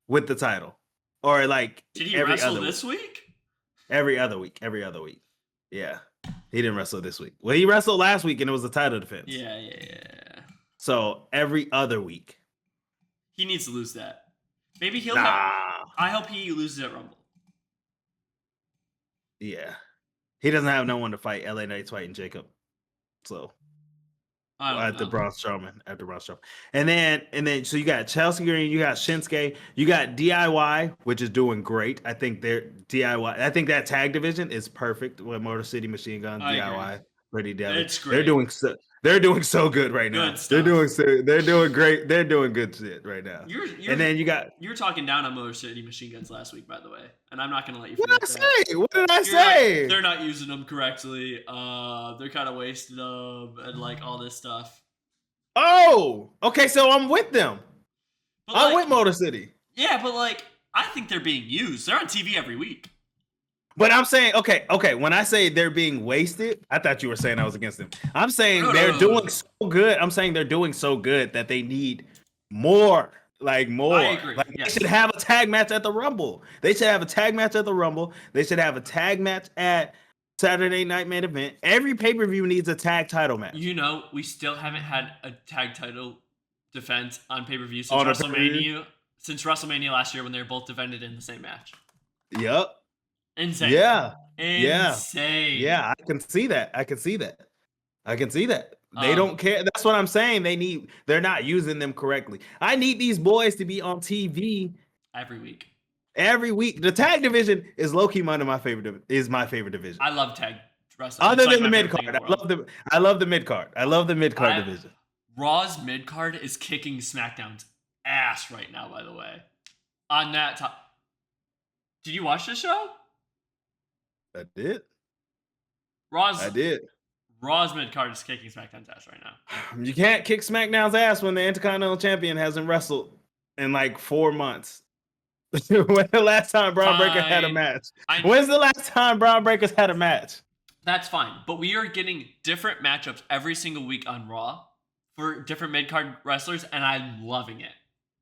with the title, or like. Did he wrestle this week? Every other week. Yeah. He didn't wrestle this week. Well, he wrestled last week and it was a title defense. Yeah. So every other week. He needs to lose that. Maybe he'll I hope he loses at Rumble. Yeah. He doesn't have no one to fight. LA Knight's fighting Jacob. So after Braun Strowman. And then so you got Chelsea Green, you got Shinsuke, you got DIY, which is doing great. I think that tag division is perfect with Motor City Machine Gun, DIY, Pretty Devil. It's great. They're doing so good right now. They're doing great. They're doing good shit right now. And then you were talking down on Motor City Machine Guns last week, by the way, and I'm not going to let you. What did I say? Like, they're not using them correctly. They're kind of wasting them and like all this stuff. Oh, okay. So I'm with them. I'm with Motor City. Yeah, but like I think they're being used. They're on TV every week. But I'm saying, okay. When I say they're being wasted, I thought you were saying I was against them. I'm saying they're doing so good. I'm saying they're doing so good that they need more. Like more. I agree. Like they should have a tag match at the Rumble. They should have a tag match at Saturday Night Main Event. Every pay-per-view needs a tag title match. We still haven't had a tag title defense on pay-per-view since WrestleMania. Since WrestleMania last year when they were both defended in the same match. Yep. Insane. Yeah. Insane. Yeah, I can see that. They don't care. That's what I'm saying. They're not using them correctly. I need these boys to be on TV every week. every week. The tag division is low-key one of my favorite division. I love tag wrestling. Other It's like than the my mid favorite thing in card. the world. I love the mid card. I love the mid card division. Raw's mid card is kicking SmackDown's ass right now, by the way. On that top. Did you watch the show? I did. I did. Raw's mid card is kicking SmackDown's ass right now. You can't kick SmackDown's ass when the Intercontinental Champion hasn't wrestled in like 4 months. When the last time Braun Breaker had a match? When's the last time Braun Breaker's had a match? That's fine, but we are getting different matchups every single week on Raw for different mid card wrestlers, and I'm loving it.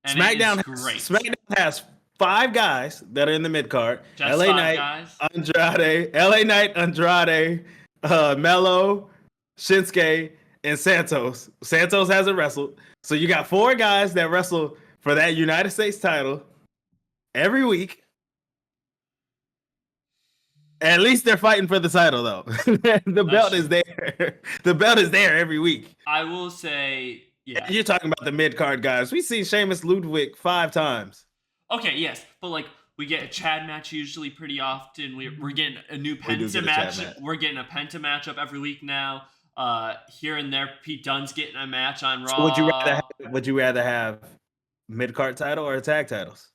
And SmackDown it is great. SmackDown has 5 guys that are in the mid card. Just LA 5 Knight, guys. Andrade, Mello, Shinsuke, and Santos. Santos hasn't wrestled. So you got 4 guys that wrestle for that United States title every week. At least they're fighting for the title, though. The belt is there. The belt is there every week. I will say, yeah. You're talking about the mid-card guys. We've seen Sheamus Ludwig 5 times. Okay, yes. But, like, we get a Chad match usually pretty often. We're getting a new Penta match. We're getting a Penta matchup every week now. Here and there, Pete Dunne's getting a match on Raw. So would you rather have mid-card title or tag titles?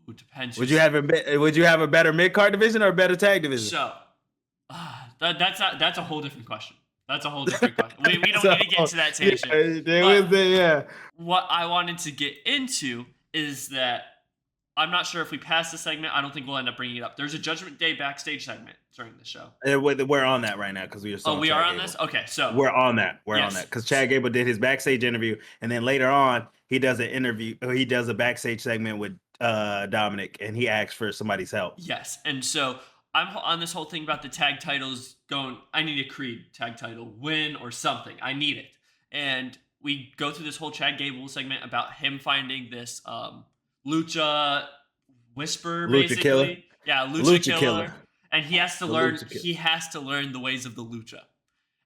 It depends. Would you have a better mid-card division or a better tag division? So, that's a whole different question. That's a whole different question. We don't need to get into that tangent. Yeah. What I wanted to get into is that I'm not sure if we pass the segment. I don't think we'll end up bringing it up. There's a Judgment Day backstage segment during the show. We're on that right now because we are. Oh, we are on this? Okay, so we're on that. We're on that because Chad Gable did his backstage interview, and then later on he does an interview. He does a backstage segment with Dominic, and he asks for somebody's help. Yes, and so I'm on this whole thing about the tag titles going. I need a Creed tag title win or something. I need it, and we go through this whole Chad Gable segment about him finding this Lucha Whisper, basically. Killer. Yeah, Lucha Killer. And he has to learn. He has to learn the ways of the Lucha.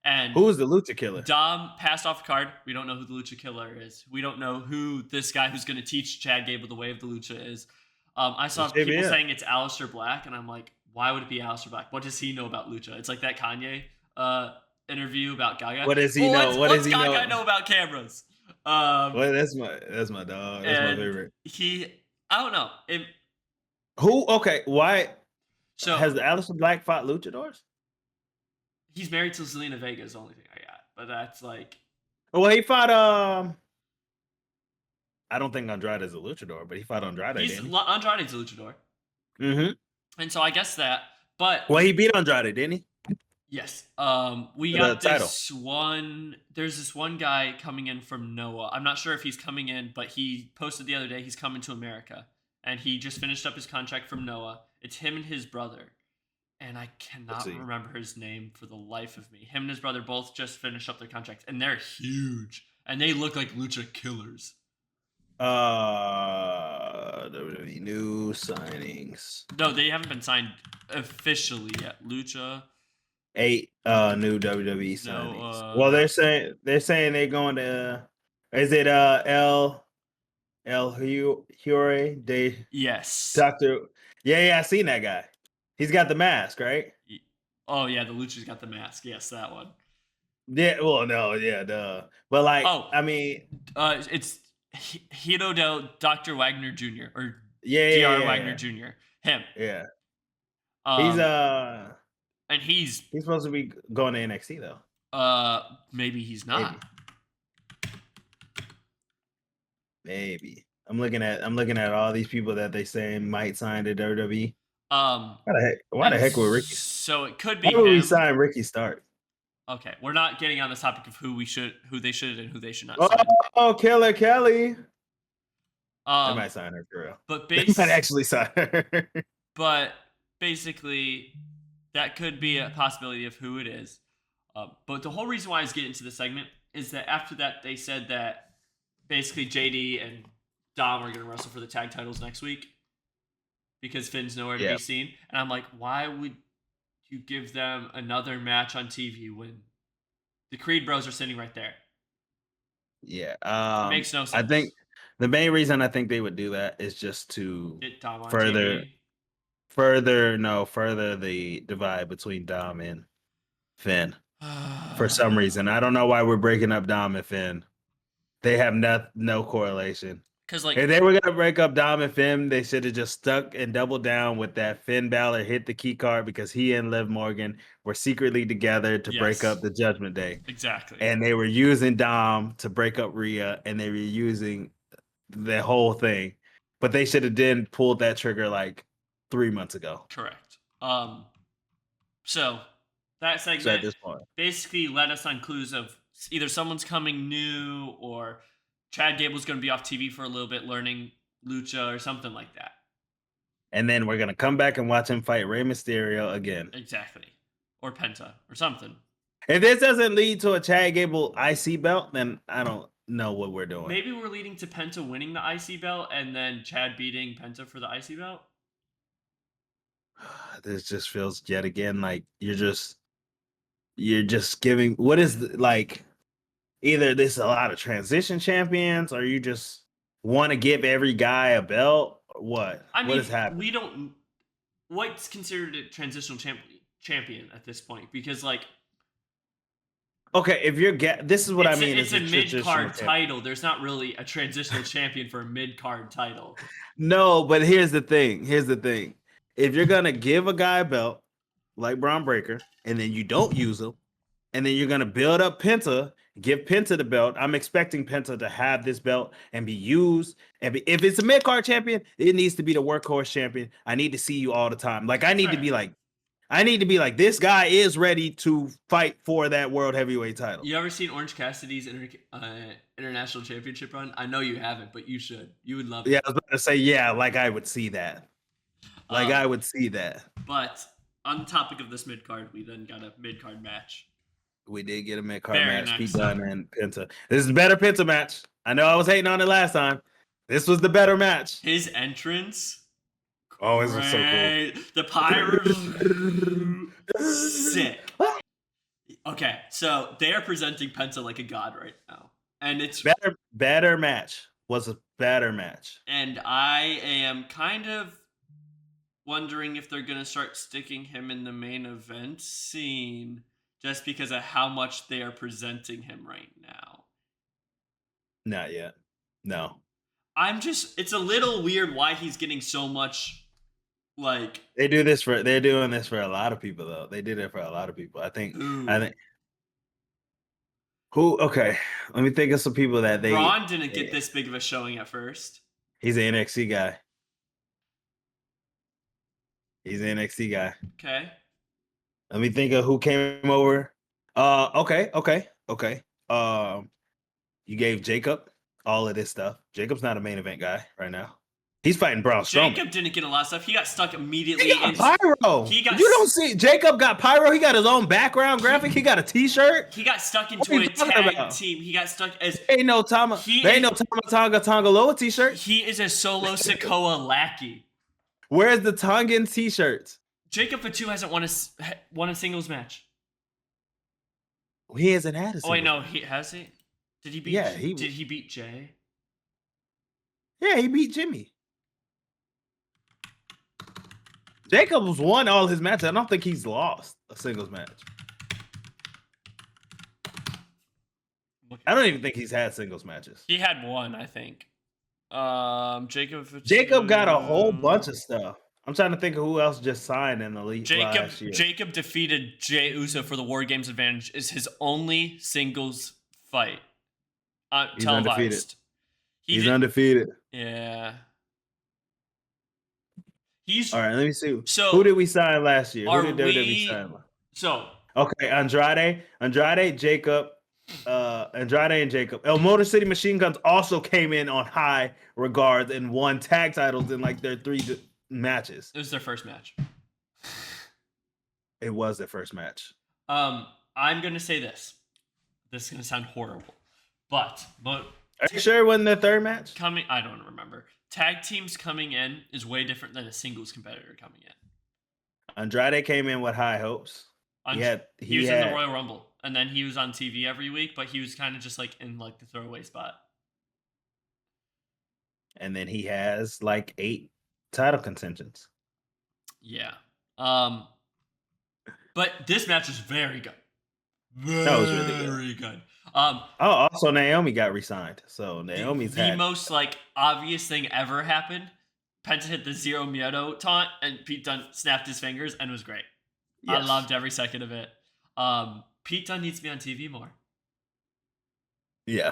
And who is the Lucha Killer? Dom passed off a card. We don't know who the Lucha Killer is. We don't know who this guy who's going to teach Chad Gable the way of the Lucha is. I saw people saying it's Aleister Black, and I'm like, why would it be Aleister Black? What does he know about Lucha? It's like that Kanye interview about Gaga. What does he know? What does he Gaga know about cameras? Well, that's my dog. That's my favorite. I don't know. Okay, why? So has the Aleister Black fought luchadors? He's married to Zelina Vega is the only thing I got. But that's like... Well, he fought... I don't think Andrade is a luchador, but he fought Andrade. Andrade's a luchador. Mm-hmm. And so I guess that, but... Well, he beat Andrade, didn't he? Yes. We got this one... There's this one guy coming in from Noah. I'm not sure if he's coming in, but he posted the other day he's coming to America. And he just finished up his contract from Noah. It's him and his brother. And I cannot remember his name for the life of me. Him and his brother both just finished up their contracts, and they're huge. And they look like lucha killers. WWE new signings. No, they haven't been signed officially yet. Lucha. 8 new WWE signings. Well, they're saying they're going to. Is it El Hure de? Yes. Doctor. Yeah, I seen that guy. He's got the mask, right? Oh, yeah, the Lucha's got the mask. Yes, that one. Yeah, well, no, yeah, duh. But, like, I mean... it's Hiro del Dr. Wagner Jr. or Dr. Wagner Jr. Him. Yeah. He's supposed to be going to NXT, though. Maybe he's not. Maybe. I'm looking at all these people that they say might sign to WWE. Why the heck would Ricky? So it could be. Why would we sign Ricky Stark? Okay, we're not getting on this topic of who they should and who they should not sign. Oh, Killer Kelly. They might sign her for real. But they might actually sign her. But basically, that could be a possibility of who it is. But the whole reason why I was getting into the segment is that after that they said that basically JD and Dom are going to wrestle for the tag titles next week. Because Finn's nowhere to be seen. And I'm like, why would you give them another match on TV when The Creed Bros are sitting right there. Yeah. It makes no I sense. think the main reason I think they would do that is just to Get Dom on further TV. further the divide between Dom and Finn for some reason. I don't know why we're breaking up Dom and Finn. They have no correlation. Because like If they were gonna break up Dom and Finn, they should have just stuck and doubled down with that Finn Balor hit the key card because he and Liv Morgan were secretly together to break yes, up the Judgment Day. exactly. And they were using Dom to break up Rhea, and they were using the whole thing. But they should have then pulled that trigger like 3 months ago. Correct. So that So at segment this point. basically led us on clues of either someone's coming new or Chad Gable's going to be off TV for a little bit learning lucha or something like that. And then we're gonna come back and watch him fight Rey Mysterio again. Exactly. Or Penta or something. If this doesn't lead to a Chad Gable IC belt, then I don't know what we're doing. Maybe we're leading to Penta winning the IC belt and then Chad beating Penta for the IC belt. This just feels yet again like you're just giving what is like either this is a lot of transition champions or you just want to give every guy a belt or what? I mean, what is happening? we don't. What's considered a transitional champion at this point? Because like, Okay, if you're this is what I mean. It's a mid transitional card champion. title. There's not really a transitional champion for a mid card title. No, but here's the thing. If you're gonna give a guy a belt like Braun Breaker, and then you don't use him, and then you're gonna build up Penta, give Penta the belt. I'm expecting Penta to have this belt and be used. And if it's a mid card champion, it needs to be the workhorse champion. I need to see you all the time. Like I need to be like, this guy is ready to fight for that world heavyweight title. You ever seen Orange Cassidy's international championship run? I know you haven't, but you should. You would love it. Yeah, I was about to say, yeah, like I would see that. I would see that. But on the topic of this mid card, we then got a mid card match. We did get a mid card Very match. nice. Pete Dunne and Penta. This is a better Penta match. I know I was hating on it last time. This was the better match. His entrance. Oh, this was so cool. The pyro. Sick. Okay, so they are presenting Penta like a god right now. And it's better match. Was a better match. And I am kind of wondering if they're going to start sticking him in the main event scene just because of how much they are presenting him right now. Not yet. No. It's a little weird why he's getting so much, like... they're doing this for a lot of people, though. They did it for a lot of people. I think... Okay, let me think of some people that they... Braun didn't get this big of a showing at first. He's an NXT guy. Okay. Let me think of who came over. Okay. You gave Jacob all of this stuff. Jacob's not a main event guy right now. He's fighting Braun Strowman. Jacob didn't get a lot of stuff. He got stuck immediately. He got pyro. You don't see Jacob got pyro. He got his own background graphic. He got a T-shirt. He got stuck into a tag team. He got stuck as ain't no Tama Tongaloa T-shirt. He is a solo Sikoa lackey. Where's the Tongan T-shirts? Jacob Fatu hasn't won a singles match. He hasn't had a singles. Oh wait, no, he has he. Did he beat? Yeah, did he beat Jay? Yeah, he beat Jimmy. Jacob's won all his matches. I don't think he's lost a singles match. I don't even think he's had singles matches. He had one, I think. Jacob got a whole bunch of stuff. I'm trying to think of who else just signed in the league last year. Jacob defeated Jey Uso for the War Games advantage. Is his only singles fight. He's televised. Undefeated. He's undefeated. Yeah. All right, let me see. So who did we sign last year? Who did WWE sign? Okay, Andrade, Jacob, Andrade and Jacob. El Motor City Machine Guns also came in on high regards and won tag titles in like their 3 matches. It was their first match. It was their first match. I'm gonna say this. This is gonna sound horrible, but are you sure it wasn't their third match? I don't remember. Tag teams coming in is way different than a singles competitor coming in. Andrade came in with high hopes. He was in the Royal Rumble. and then he was on TV every week, but he was kind of just like in like the throwaway spot. And then he has like 8 title contentions. Yeah. But this match is very good. That was really good. Very good. Also Naomi got re-signed. So the Naomi's most like obvious thing ever happened. Penta hit the Zero Miedo taunt, and Pete Dunne snapped his fingers, and it was great. Yes. I loved every second of it. Pete Dunne needs to be on TV more. Yeah.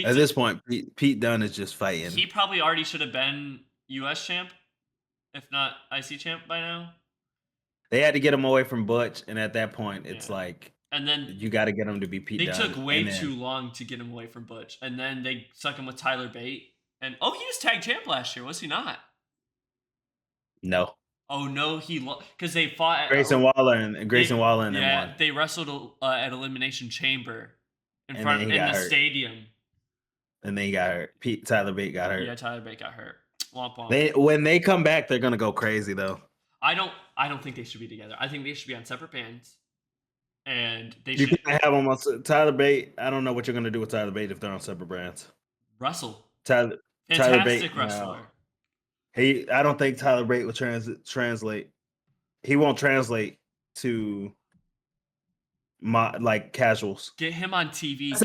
At this point, Pete Dunne is just fighting. He probably already should have been US champ, if not IC champ by now. They had to get him away from Butch, and at that point, it's like, and then you got to get him to be Pete Dunne. They took way too long to get him away from Butch, and then they stuck him with Tyler Bate. And he was tag champ last year, was he not? No. Oh no, because they fought Grayson Waller and Waller. Yeah, they wrestled at Elimination Chamber in the stadium. And then he got hurt. Tyler Bate got hurt. Yeah, Tyler Bate got hurt. Womp womp. When they come back, they're gonna go crazy though. I don't think they should be together. I think they should be on separate bands. And they should have them on Tyler Bate. I don't know what you're gonna do with Tyler Bate if they're on separate brands. Wrestle. Tyler Bate, wrestler. I don't think Tyler Bate will translate. He won't translate to casuals. Get him on TV.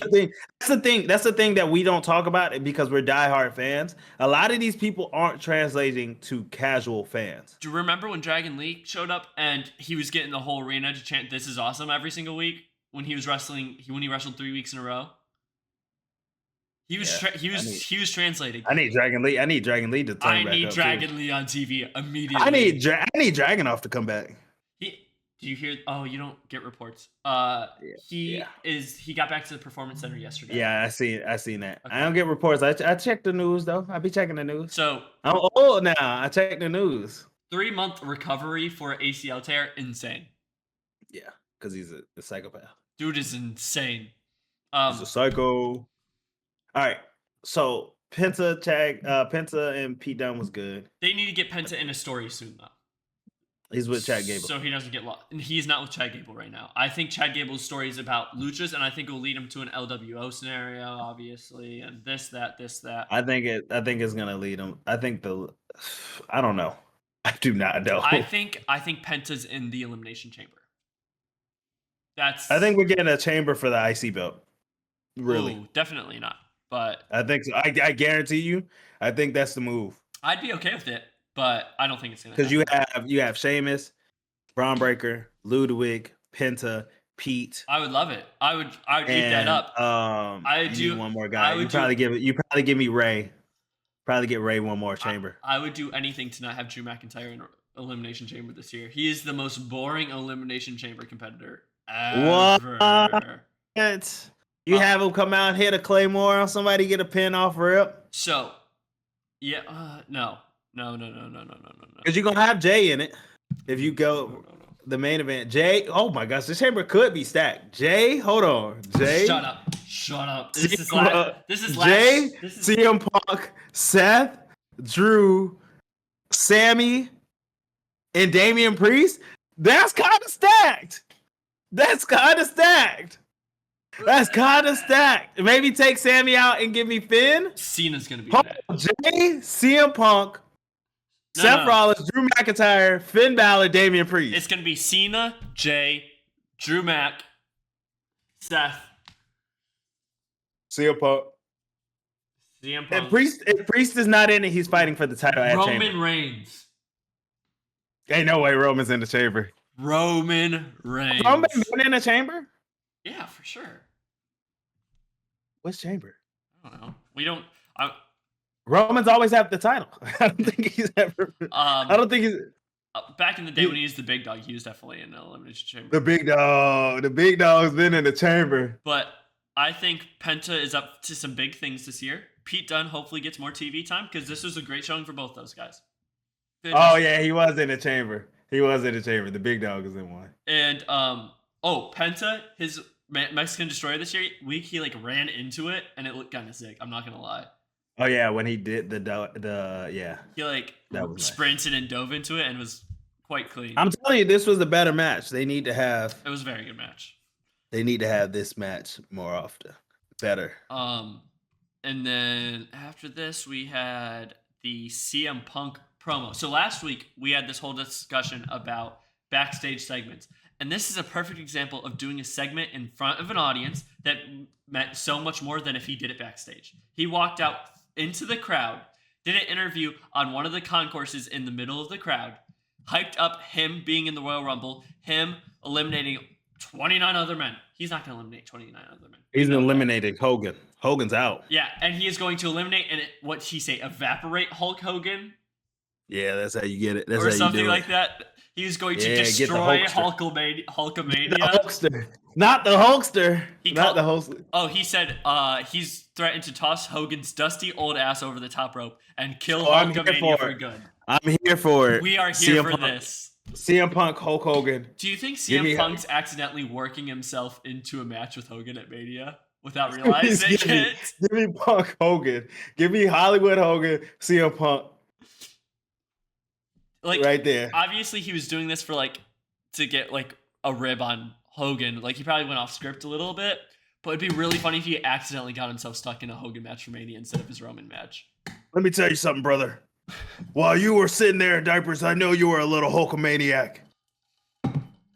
That's the thing that we don't talk about because we're diehard fans. A lot of these people aren't translating to casual fans. Do you remember when Dragon Lee showed up and he was getting the whole arena to chant "This is awesome" every single week when he was wrestling? When he wrestled 3 weeks in a row. He was translating. I need Dragon Lee. I need Dragon Lee to turn back up. I need Dragon Lee on TV immediately. I need Dragonoff to come back. Do you hear? Oh, you don't get reports. He got back to the Performance Center yesterday. Yeah, I seen that. Okay. I don't get reports. I check the news though. I be checking the news. So I'm old now. I check the news. 3-month recovery for ACL tear, insane. Yeah, because he's a psychopath. Dude is insane. He's a psycho. All right, so Penta and Pete Dunne was good. They need to get Penta in a story soon, though. He's with Chad Gable. So he doesn't get lost. And he's not with Chad Gable right now. I think Chad Gable's story is about luchas, and I think it will lead him to an LWO scenario, obviously, and this, that. I think it's gonna lead him. I don't know. I do not know. I think Penta's in the Elimination Chamber. I think we're getting a chamber for the IC belt. Really? Ooh, definitely not. But I think so. I guarantee you. I think that's the move. I'd be okay with it, but I don't think it's gonna. Because you have Sheamus, Braun Breaker, Ludwig, Penta, Pete. I would love it. I would eat that up. I do one more guy. You probably give me Ray. Probably get Ray one more chamber. I would do anything to not have Drew McIntyre in Elimination Chamber this year. He is the most boring Elimination Chamber competitor ever. What? You have him come out and hit a Claymore on somebody, get a pin off rip. So, yeah, no. Because you're gonna have Jay in it if you go the main event. Jay, oh my gosh, this chamber could be stacked. Jay, hold on, Jay. Shut up. This is last. Jay, CM Punk, Seth, Drew, Sami, and Damian Priest. That's kind of stacked. That's kind of stacked. Maybe take Sami out and give me Finn. Cena's going to be in that. Jay, CM Punk, Seth Rollins, Drew McIntyre, Finn Balor, Damian Priest. It's going to be Cena, Jay, Drew Mac, Seth, CM Punk. If Priest is not in it, he's fighting for the title at Chamber. Roman Reigns. Ain't no way Roman's in the Chamber. Roman Reigns. Roman been in the Chamber? Yeah, for sure. Which chamber? I don't know. Roman's always have the title. I don't think he's ever. I don't think he's. Back in the day when he was the big dog, he was definitely in the Elimination Chamber. The big dog's been in the chamber. But I think Penta is up to some big things this year. Pete Dunne hopefully gets more TV time because this was a great showing for both those guys. Oh yeah, he was in the chamber. The big dog is in one. And Penta, his Mexican Destroyer this week, he ran into it and it looked kind of sick. I'm not gonna lie. Oh yeah, when he did yeah. He sprinted and dove into it and was quite clean. I'm telling you, this was a better match. They need to have. It was a very good match. They need to have this match more often. Better. And then after this, we had the CM Punk promo. So last week, we had this whole discussion about backstage segments. And this is a perfect example of doing a segment in front of an audience that meant so much more than if he did it backstage. He walked out into the crowd, did an interview on one of the concourses in the middle of the crowd, hyped up him being in the Royal Rumble, him eliminating 29 other men. He's not going to eliminate 29 other men. He's eliminating Hogan. Hogan's out. Yeah, and he is going to eliminate and what he say, evaporate Hulk Hogan. Yeah, that's how you get it. That's or how something you do like it. that. He's going to destroy Hulkamania. The Hulkster. Not the Hulkster. Not the Hulkster. Oh, he said he's threatened to toss Hogan's dusty old ass over the top rope and kill Hulkamania for good. I'm here for it. We are here for this. CM Punk, Hulk Hogan. Do you think CM Punk's accidentally working himself into a match with Hogan at Mania without realizing it? Give me Punk Hogan. Give me Hollywood Hogan, CM Punk. Like, right there. Obviously, he was doing this for to get a rib on Hogan. Like, he probably went off script a little bit, but it'd be really funny if he accidentally got himself stuck in a Hogan match for Mania instead of his Roman match. Let me tell you something, brother. While you were sitting there in diapers, I know you were a little Hulkamaniac.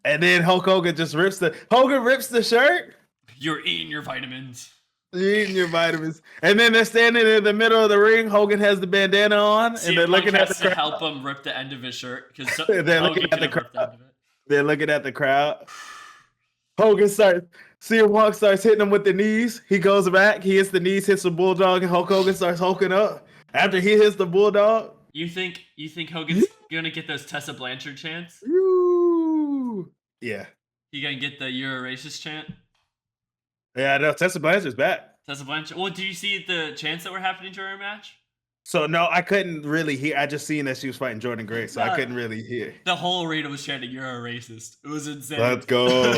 And then Hulk Hogan just rips the shirt. You're eating your vitamins. You're eating your vitamins. And then they're standing in the middle of the ring. Hogan has the bandana on. CM and they're looking at the crowd. To help him rip the end of his shirt. Because they're looking at the crowd. They're looking at the crowd. CM Punk starts hitting him with the knees. He goes back. He hits the knees, hits the bulldog, and Hulk Hogan starts hulking up. After he hits the bulldog. You think Hogan's gonna get those Tessa Blanchard chants? Yeah. You gonna get the "You're a racist" chant? Yeah, no, Tessa Blanchard's back. Tessa Blanchard. Well, did you see the chants that were happening during her match? So no, I couldn't really hear. I just seen that she was fighting Jordan Grace, so I couldn't really hear. The whole arena was chanting, "You're a racist." It was insane. Let's go.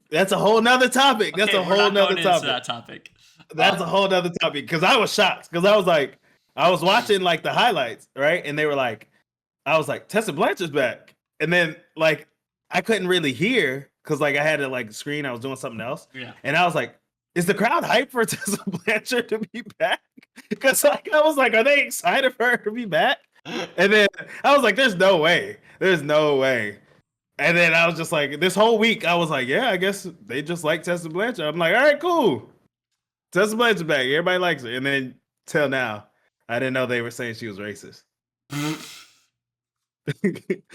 That's a whole nother topic. That's a whole nother topic. That's a whole nother topic. Because I was shocked. Because I was watching the highlights, right? And they were I was like, Tessa Blanchard's back. And then I couldn't really hear because I had to screen. I was doing something else. Yeah. And I was like, is the crowd hyped for Tessa Blanchard to be back? Because I was like, are they excited for her to be back? And then I was like, there's no way. There's no way. And then I was just like, this whole week, I was like, yeah, I guess they just like Tessa Blanchard. I'm like, all right, cool. Tessa Blanchard's back. Everybody likes her. And then till now, I didn't know they were saying she was racist.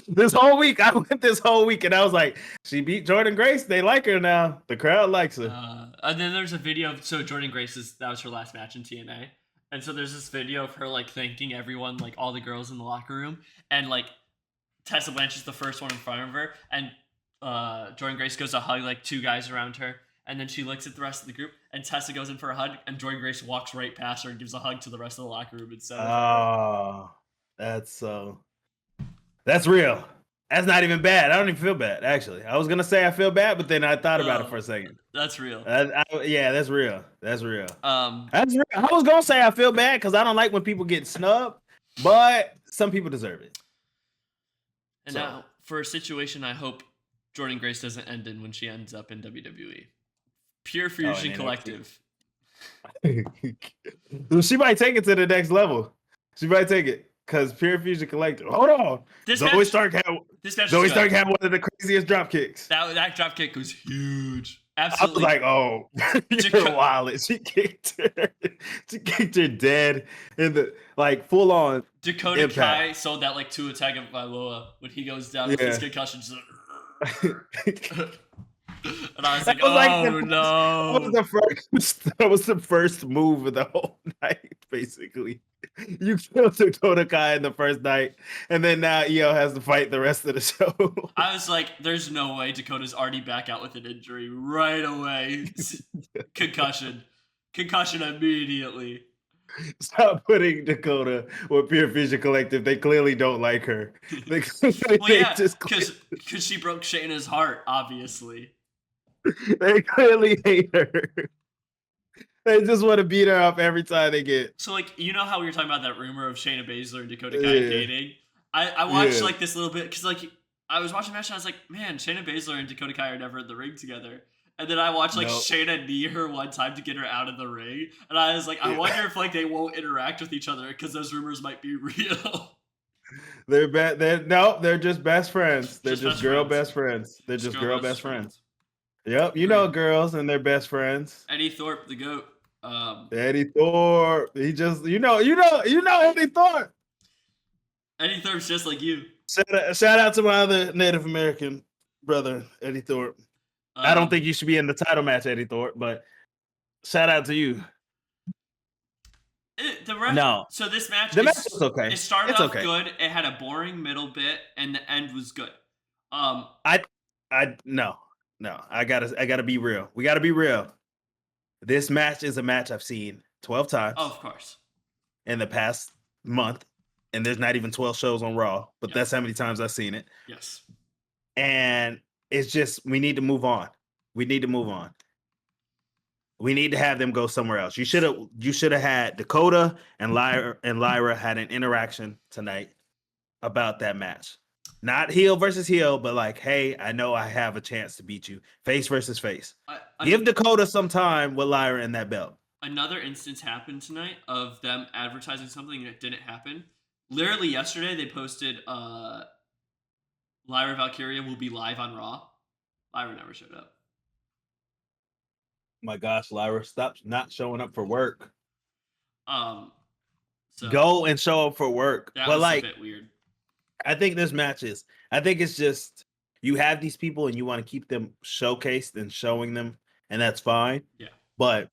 This whole week, I went this whole week, and I was like, she beat Jordan Grace. They like her now. The crowd likes her. And then there's a video of, so Jordan Grace, that was her last match in TNA. And so there's this video of her thanking everyone, all the girls in the locker room. And Tessa Blanchard's the first one in front of her. And Jordan Grace goes to hug two guys around her. And then she looks at the rest of the group, and Tessa goes in for a hug, and Jordan Grace walks right past her and gives a hug to the rest of the locker room instead of her. That's real. That's not even bad. I don't even feel bad, actually. I was going to say I feel bad, but then I thought about it for a second. That's real. Yeah, that's real. That's real. That's real. I was going to say I feel bad because I don't like when people get snubbed, but some people deserve it. And now, for a situation I hope Jordan Grace doesn't end in when she ends up in WWE. Pure Fusion Collective. She might take it to the next level. She might take it because Pure Fusion Collective. Hold on. Zoe Stark had one of the craziest drop kicks. That drop kick was huge. Absolutely. I was like, oh, you're wild. She kicked her. She kicked her dead in the full on. Dakota impact. Kai sold that to Attack of Vailoa when he goes down with his concussion. And I was like, no. That was the first move of the whole night, basically. You killed Dakota Kai in the first night, and then now EO has to fight the rest of the show. I was like, there's no way Dakota's already back out with an injury right away. Concussion immediately. Stop putting Dakota with Pure Fusion Collective. They clearly don't like her. Because she broke Shayna's heart, obviously. They clearly hate her. They just want to beat her up every time they get. So, you know how we were talking about that rumor of Shayna Baszler and Dakota Kai dating? I watched, this little bit, because, I was watching the match and I was like, man, Shayna Baszler and Dakota Kai are never in the ring together. And then I watched like No. Shayna knee her one time to get her out of the ring, and I was like, I Yeah. wonder if like they won't interact with each other because those rumors might be real. They're just best friends. They're Just just best girl friends. best friends. They're just girl best friends. Yep, you know Agreed. girls and their best friends. Eddie Thorpe, the goat. Eddie Thorpe. He just Eddie Thorpe. Eddie Thorpe's just like you. Shout out to my other Native American brother, Eddie Thorpe. I don't think you should be in the title match, Eddie Thorpe, but shout out to you. No. So this match, The match was okay. It started It's off okay. good. It had a boring middle bit, and the end was good. No. I gotta be real. We gotta be real. This match is a match I've seen 12 times. Oh, of course. In the past month, and there's not even 12 shows on Raw, but that's how many times I've seen it. Yes. And it's just we need to move on. We need to move on. We need to have them go somewhere else. You should have had Dakota and Lyra had an interaction tonight about that match. Not heel versus heel, but like, hey, I know I have a chance to beat you. Face versus face. Give Dakota some time with Lyra in that belt. Another instance happened tonight of them advertising something that didn't happen. Literally yesterday, they posted Lyra Valkyria will be live on Raw. Lyra never showed up. My gosh, Lyra, stop not showing up for work. So go and show up for work. That but was like, a bit weird. I think this match is. I think it's just you have these people and you want to keep them showcased and showing them, and that's fine. Yeah. But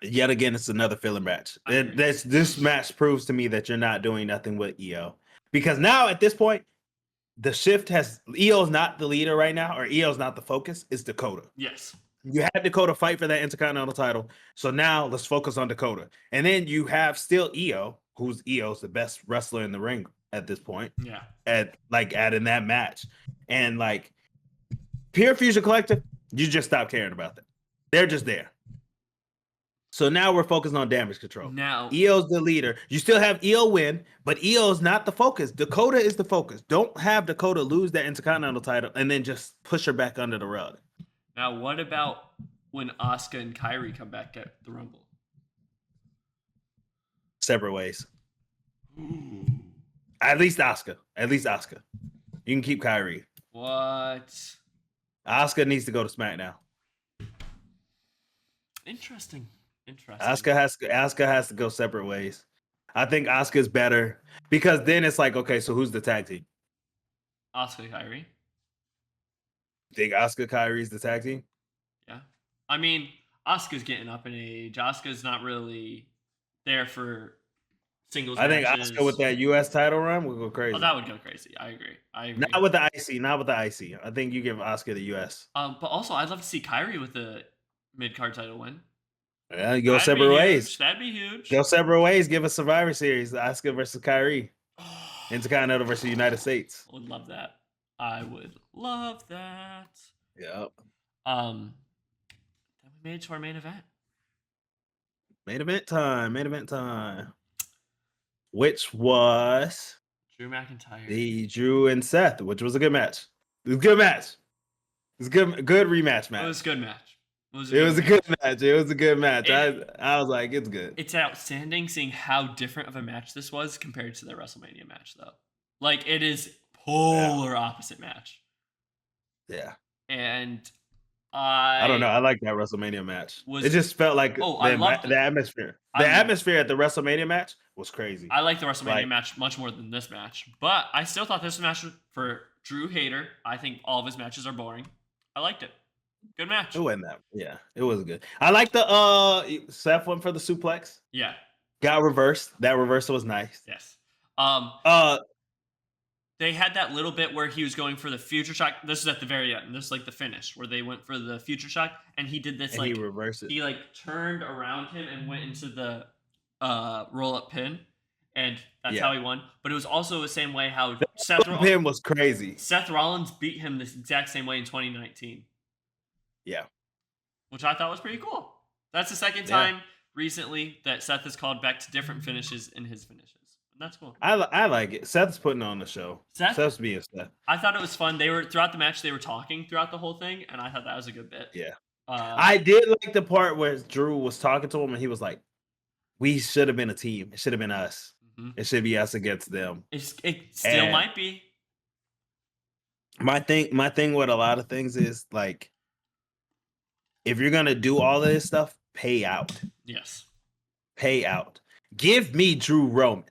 yet again, it's another filler match. This match proves to me that you're not doing nothing with EO, because now at this point, the shift has EO's not the leader right now, or EO's not the focus. It's Dakota. Yes. You had Dakota fight for that Intercontinental title, so now let's focus on Dakota. And then you have still EO's the best wrestler in the ring at this point. Yeah. In that match, and like Pure Fusion Collective, you just stop caring about them. They're just there. So now we're focused on Damage Control. Now EO's the leader. You still have EO win, but EO's not the focus. Dakota is the focus. Don't have Dakota lose that Intercontinental title and then just push her back under the rug. Now, what about when Asuka and Kairi come back at the Rumble? Separate ways. Ooh. At least Asuka. You can keep Kairi. What? Asuka needs to go to SmackDown. Interesting. Asuka has to go separate ways. I think Asuka's better because then it's like, okay, so who's the tag team? Asuka, Kairi. Think Asuka, Kairi's the tag team? Yeah. I mean, Asuka's getting up in age. Asuka's not really there for singles matches. I think Asuka with that US title run would go crazy. Oh, that would go crazy. I agree. Not with the IC. I think you give Asuka the US. But also, I'd love to see Kairi with the mid-card title win. Yeah, go separate ways. That'd be huge. Go separate ways. Give a Survivor Series. Asuka versus Kairi. Intercontinental versus United States. I would love that. I would love that. Yep. Then we made it to our main event. Main event time. Which was Drew McIntyre. The Drew and Seth, which was a good match. It was a good match. It was good rematch match. It was a good match. It was a good match. I was like, it's good. It's outstanding seeing how different of a match this was compared to the WrestleMania match, though. Like, it is polar opposite match. Yeah. And I don't know. I like that WrestleMania match. It just felt like the atmosphere. The atmosphere at the WrestleMania match was crazy. I like the WrestleMania match much more than this match. But I still thought this match for Drew Hader. I think all of his matches are boring. I liked it. Good match. It wasn't that. Yeah, it was good. I like the Seth went for the suplex. Yeah. Got reversed. That reversal was nice. Yes. They had that little bit where he was going for the future shock. This is at the very end. This is like the finish where they went for the future shock, and he did this. And like he reversed it. He like turned around him and went into the roll up pin, and that's how he won. But it was also the same way how Seth pin was crazy. Seth Rollins beat him this exact same way in 2019. Yeah, which I thought was pretty cool. That's the second time recently that Seth has called back to different finishes in his finishes. That's cool. I like it. Seth's putting on the show. Seth's being Seth. I thought it was fun. They were throughout the match. They were talking throughout the whole thing, and I thought that was a good bit. Yeah. Uh, I did like the part where Drew was talking to him and he was like, "We should have been a team. It should have been us. It should be us against them." it still And might be. my thing with a lot of things is like, if you're gonna do all of this stuff, pay out. Yes. Pay out. Give me Drew Roman.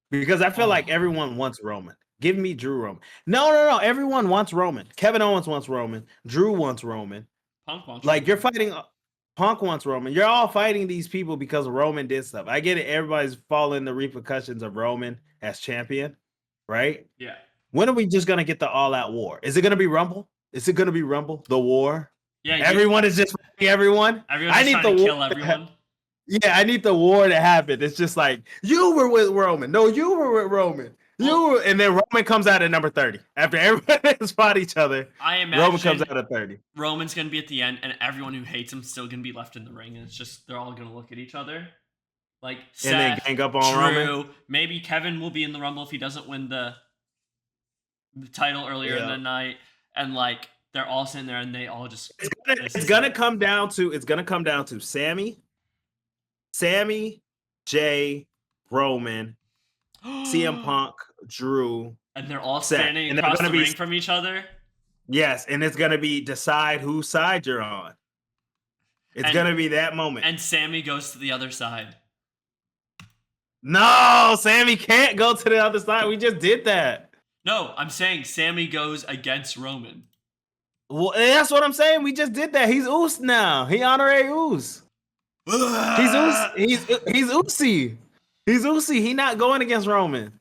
Because I feel like everyone wants Roman. Give me Drew Roman. No. Everyone wants Roman. Kevin Owens wants Roman. Drew wants Roman. Punk wants Like Roman. you're fighting. Punk wants Roman. You're all fighting these people because Roman did stuff. I get it. Everybody's following the repercussions of Roman as champion, right? Yeah. When are we just gonna get the all-out war? Is it gonna be Rumble? Is it gonna be Rumble? The war? Yeah. Everyone is just fighting everyone. I need the war to kill everyone. Yeah, I need the war to happen. It's just like, you were with Roman. No, you were with Roman. And then Roman comes out at number 30. After everybody has fought each other, I imagine Roman comes out at 30. Roman's going to be at the end, and everyone who hates him still going to be left in the ring, and it's just, they're all going to look at each other. Like, Seth, and then gang up on Drew, Roman. Maybe Kevin will be in the Rumble if he doesn't win the title earlier in the night, and like, they're all sitting there, and they all just... It's gonna come down to Sami, Jay, Roman, CM Punk, Drew, and they're all standing across the ring from each other. Yes, and it's gonna be decide whose side you're on. It's gonna be that moment. And Sami goes to the other side. No, Sami can't go to the other side. We just did that. No, I'm saying Sami goes against Roman. Well, that's what I'm saying. We just did that. He's Oos now. He honorary Oos. He's Uzi. He's Uzi. He not going against Roman.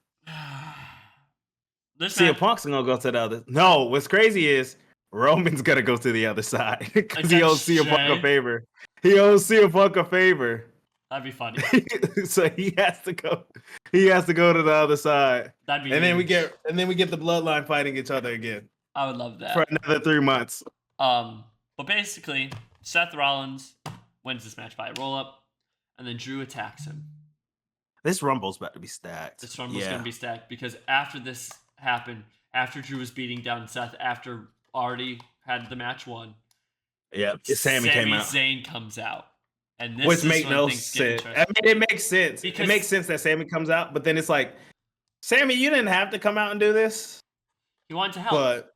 CM Punk's gonna go to the other. No, what's crazy is Roman's gonna go to the other side because he owes CM Punk a favor. He owes CM Punk a favor. That'd be funny. So he has to go. He has to go to the other side. That'd be. And then we get the bloodline fighting each other again. I would love that for another 3 months. But basically, Seth Rollins wins this match by a roll up, and then Drew attacks him. This Rumble's about to be stacked. This Rumble's gonna be stacked because after this happened, after Drew was beating down Seth, after already had the match won, Sami came out. Zayn comes out, and this which makes no sense. I mean, it makes sense. It makes sense that Sami comes out, but then it's like, Sami, you didn't have to come out and do this. He wanted to help, but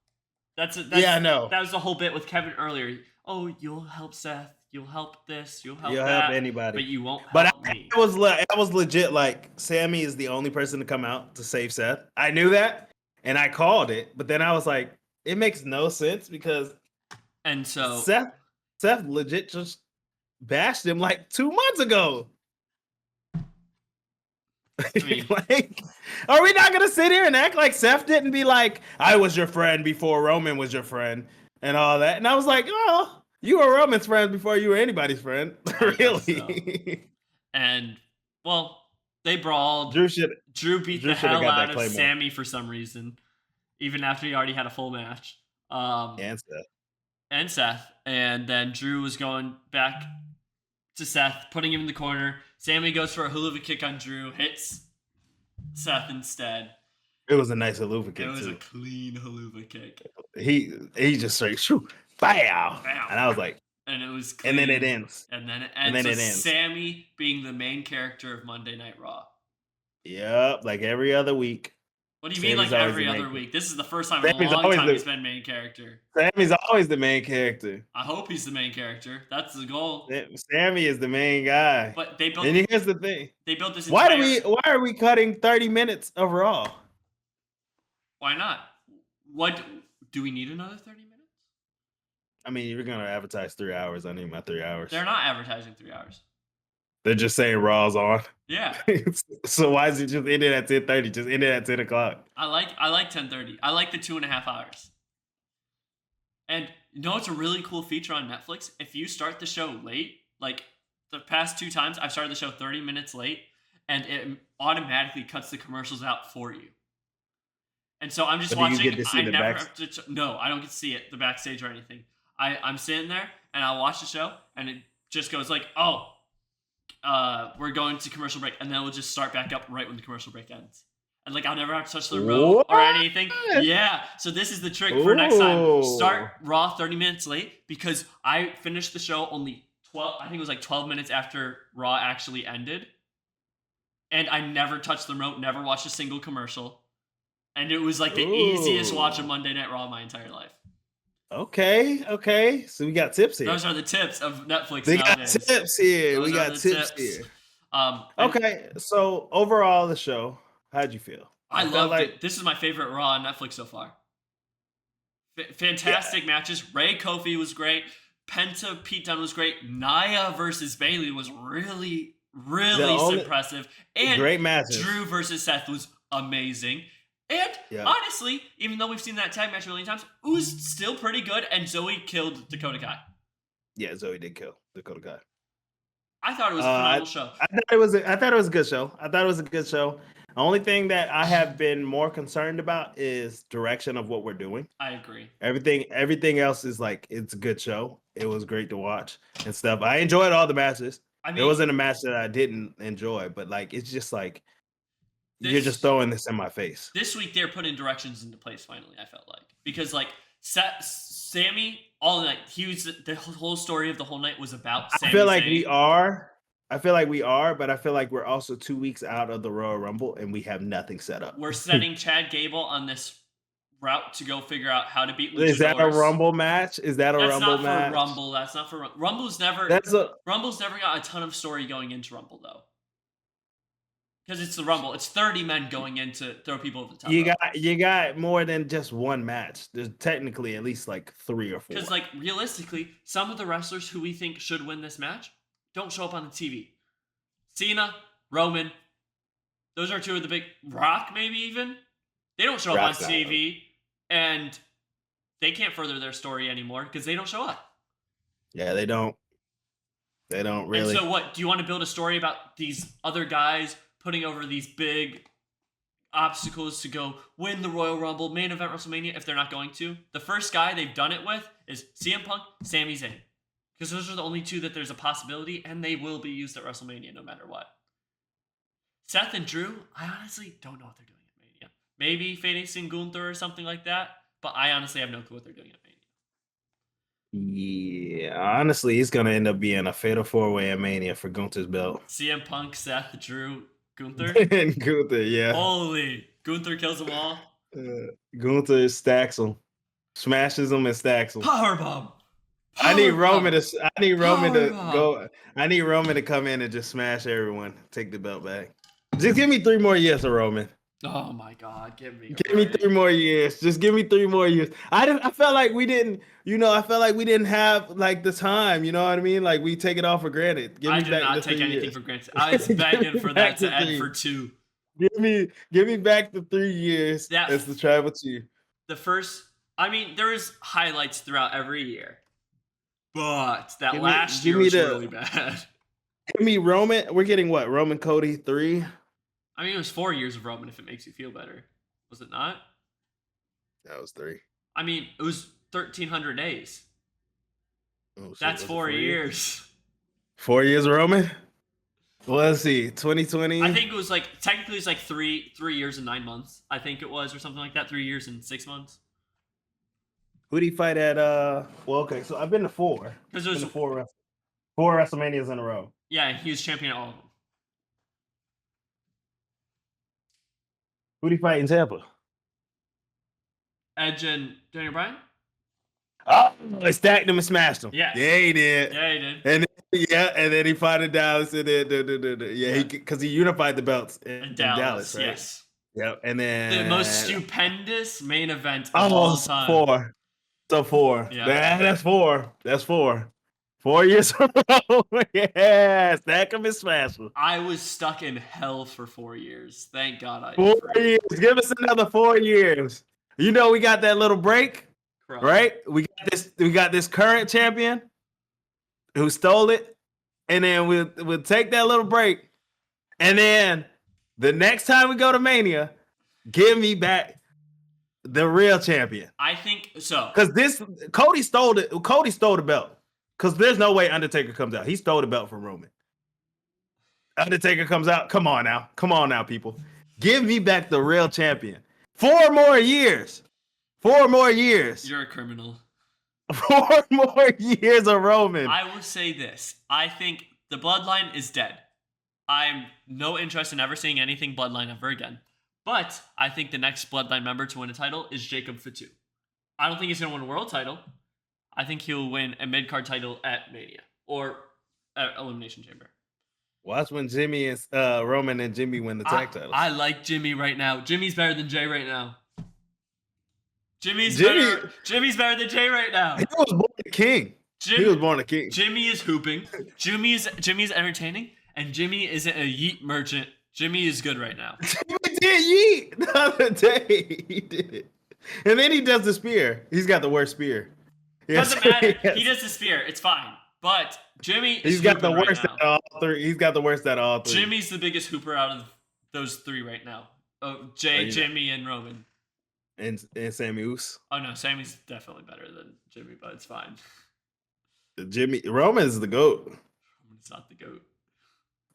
that's I know. That was the whole bit with Kevin earlier. Oh, you'll help Seth. You'll help this. You'll help anybody. But you won't help me. I was legit like, Sami is the only person to come out to save Seth. I knew that, and I called it. But then I was like, it makes no sense because Seth legit just bashed him like 2 months ago. I mean, like, are we not gonna sit here and act like Seth didn't be like, I was your friend before Roman was your friend and all that? And I was like, oh, you were Roman's friend before you were anybody's friend. Really? So. And well, they brawled. Drew beat the hell out of Sami for some reason, even after he already had a full match. And Seth. And then Drew was going back to Seth, putting him in the corner. Sami goes for a hula kick on Drew, hits Seth instead. It was a nice hula kick. It was a clean hula kick. He just straight shoo, bow. And I was like, and it was clean. And then it ends. And then it ends. And then it ends. Sami being the main character of Monday Night Raw. Yep, like every other week. What do you mean, like every other week? This is the first time in a long time he's been main character. Sami's always the main character. I hope he's the main character. That's the goal. Sami is the main guy. But they built. And here's the thing. They built this. Why are we cutting 30 minutes of Raw? Why not? What do we need another 30 minutes? I mean, you're gonna advertise 3 hours. I need my 3 hours. They're not advertising 3 hours. They're just saying Raw's on. Yeah. So why is it just ended at 10:30? Just ended at 10 o'clock. I like 10:30. I like the 2.5 hours. And you know what's a really cool feature on Netflix? If you start the show late, like the past 2 times I've started the show 30 minutes late, and it automatically cuts the commercials out for you. And so I'm just watching. No, I don't get to see it, the backstage or anything. I'm sitting there and I'll watch the show and it just goes like, oh, we're going to commercial break, and then we'll just start back up right when the commercial break ends. And like I'll never have to touch the remote or anything. Yeah. So this is the trick for next time. Start Raw 30 minutes late because I finished the show only 12. I think it was like 12 minutes after Raw actually ended, and I never touched the remote. Never watched a single commercial, and it was like the easiest watch of Monday Night Raw of my entire life. Okay. So we got tips here. Those are the tips of Netflix. We got tips here. We got tips here. Okay. So overall, the show, how'd you feel? I loved it. This is my favorite Raw on Netflix so far. Fantastic matches. Ray Kofi was great. Penta Pete Dunne was great. Nia versus Bayley was really impressive. And great matches. Drew versus Seth was amazing. And honestly, even though we've seen that tag match a million times, it was still pretty good. And Zoe killed Dakota Kai. Yeah, Zoe did kill Dakota Kai. I thought it was a phenomenal show. I thought it was a good show. The only thing that I have been more concerned about is direction of what we're doing. I agree. Everything else is like, it's a good show. It was great to watch and stuff. I enjoyed all the matches. There wasn't a match that I didn't enjoy, but like, it's just like, you're just throwing this in my face. This week they're putting directions into place finally, I felt like. Because like Sami, all night, the whole story of the whole night was about Sami. I feel like we are, but I feel like we're also 2 weeks out of the Royal Rumble and we have nothing set up. We're setting Chad Gable on this route to go figure out how to beat Luchadors. Is that a Rumble match? That's not for Rumble. That's not for Rumble. Rumble's never got a ton of story going into Rumble though. Because it's the Rumble. It's 30 men going in to throw people over the top. You got more than just one match. There's technically at least like 3 or 4. Because like realistically, some of the wrestlers who we think should win this match don't show up on the TV. Cena, Roman, those are 2 of the big. Rock maybe even. They don't show up on TV, and they can't further their story anymore because they don't show up. Yeah, they don't. They don't really. And so what? Do you want to build a story about these other guys putting over these big obstacles to go win the Royal Rumble, main event WrestleMania if they're not going to? The first guy they've done it with is CM Punk, Sami Zayn. Because those are the only 2 that there's a possibility, and they will be used at WrestleMania no matter what. Seth and Drew, I honestly don't know what they're doing at Mania. Maybe facing Gunther or something like that, but I honestly have no clue what they're doing at Mania. Yeah, honestly, it's going to end up being a fatal 4-way at Mania for Gunther's belt. CM Punk, Seth, Drew, Gunther? And Gunther, yeah. Holy. Gunther kills them all? Gunther stacks them. Smashes them and stacks them. Powerbomb. I need Roman to go. I need Roman to come in and just smash everyone. Take the belt back. Just give me 3 more years of Roman. Oh my God, give me 3 more years. Just give me 3 more years. I felt like we didn't, I felt like we didn't have like the time, you know what I mean? Like we take it all for granted. I did not take anything for granted. I was begging for that to end for 2. Give me back the 3 years as the Tribal Chief. The first, there is highlights throughout every year. But that last year was really bad. Give me Roman. We're getting what? Roman Cody 3? It was 4 years of Roman if it makes you feel better. Was it not? That was 3. It was 1,300 days. Oh, that's 4 years. 4 years of Roman? Well, let's see. 2020? I think it was technically it's 3 years and 9 months. I think it was, or something like that. 3 years and 6 months. Who did he fight at? Okay, so I've been to 4. Because there's 4 WrestleManias in a row. Yeah, he was champion at all of them. Who did he fight in Tampa? Edge and Daniel Bryan? Oh, he stacked him and smashed him. Yeah. Yeah, he did. Yeah, he did. And then he fought in Dallas. And then, because he unified the belts in Dallas, right? Yes. Yep. And then the most stupendous main event of all time. 4. So 4. Yeah. That's 4. That's 4. 4 years in a row. Yeah, stack him and smash him. I was stuck in hell for 4 years. Thank God 4 years. Give us another 4 years. We got that little break, right? We got this current champion who stole it, and then we'll take that little break, and then the next time we go to Mania, give me back the real champion. I think so. Because Cody stole it. Cody stole the belt. Because there's no way Undertaker comes out. He stole the belt from Roman. Undertaker comes out. Come on now, people. Give me back the real champion. 4 more years. 4 more years. You're a criminal. 4 more years of Roman. I will say this. I think the bloodline is dead. I'm no interest in ever seeing anything bloodline ever again. But I think the next bloodline member to win a title is Jacob Fatu. I don't think he's going to win a world title. I think he'll win a mid-card title at Mania or at Elimination Chamber. Watch when Jimmy and Roman and Jimmy win the tag titles. I like Jimmy right now. Jimmy's better than Jay right now. Jimmy's better than Jay right now. He was born a king. He was born a king. Jimmy is hooping. Jimmy's entertaining, and Jimmy isn't a yeet merchant. Jimmy is good right now. Jimmy did yeet the other day. He did it. And then he does the spear. He's got the worst spear. Doesn't matter. Yes. He does the spear. It's fine. But Jimmy is got the worst right out of all three. He's got the worst out of all three. Jimmy's the biggest hooper out of those three right now. Oh, Jay, Jimmy, and Roman. And Sami Uso. Oh no, Sammy's definitely better than Jimmy, but it's fine. Roman's the GOAT. Roman's not the GOAT.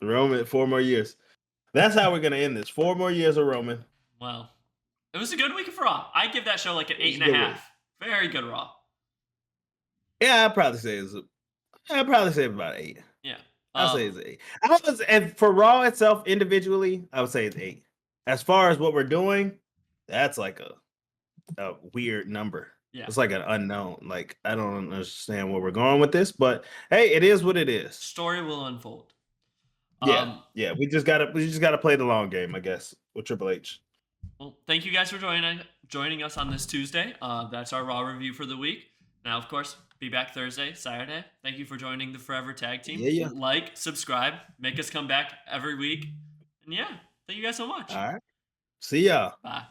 Roman, 4 more years. That's how we're gonna end this. 4 more years of Roman. Well, it was a good week of Raw. I give that show like an 8.5. Very good Raw. Yeah, I'd probably say about 8. Yeah. I'd say it's 8. And for Raw itself individually, I would say it's 8. As far as what we're doing, that's like a weird number. Yeah. It's like an unknown. Like, I don't understand where we're going with this, but hey, it is what it is. Story will unfold. Yeah. We just gotta play the long game, I guess, with Triple H. Well, thank you guys for joining us on this Tuesday. That's our Raw review for the week. Now, of course, be back Thursday, Saturday. Thank you for joining the Forever Tag Team. Yeah. Like, subscribe, make us come back every week. And yeah, thank you guys so much. All right. See ya. Bye.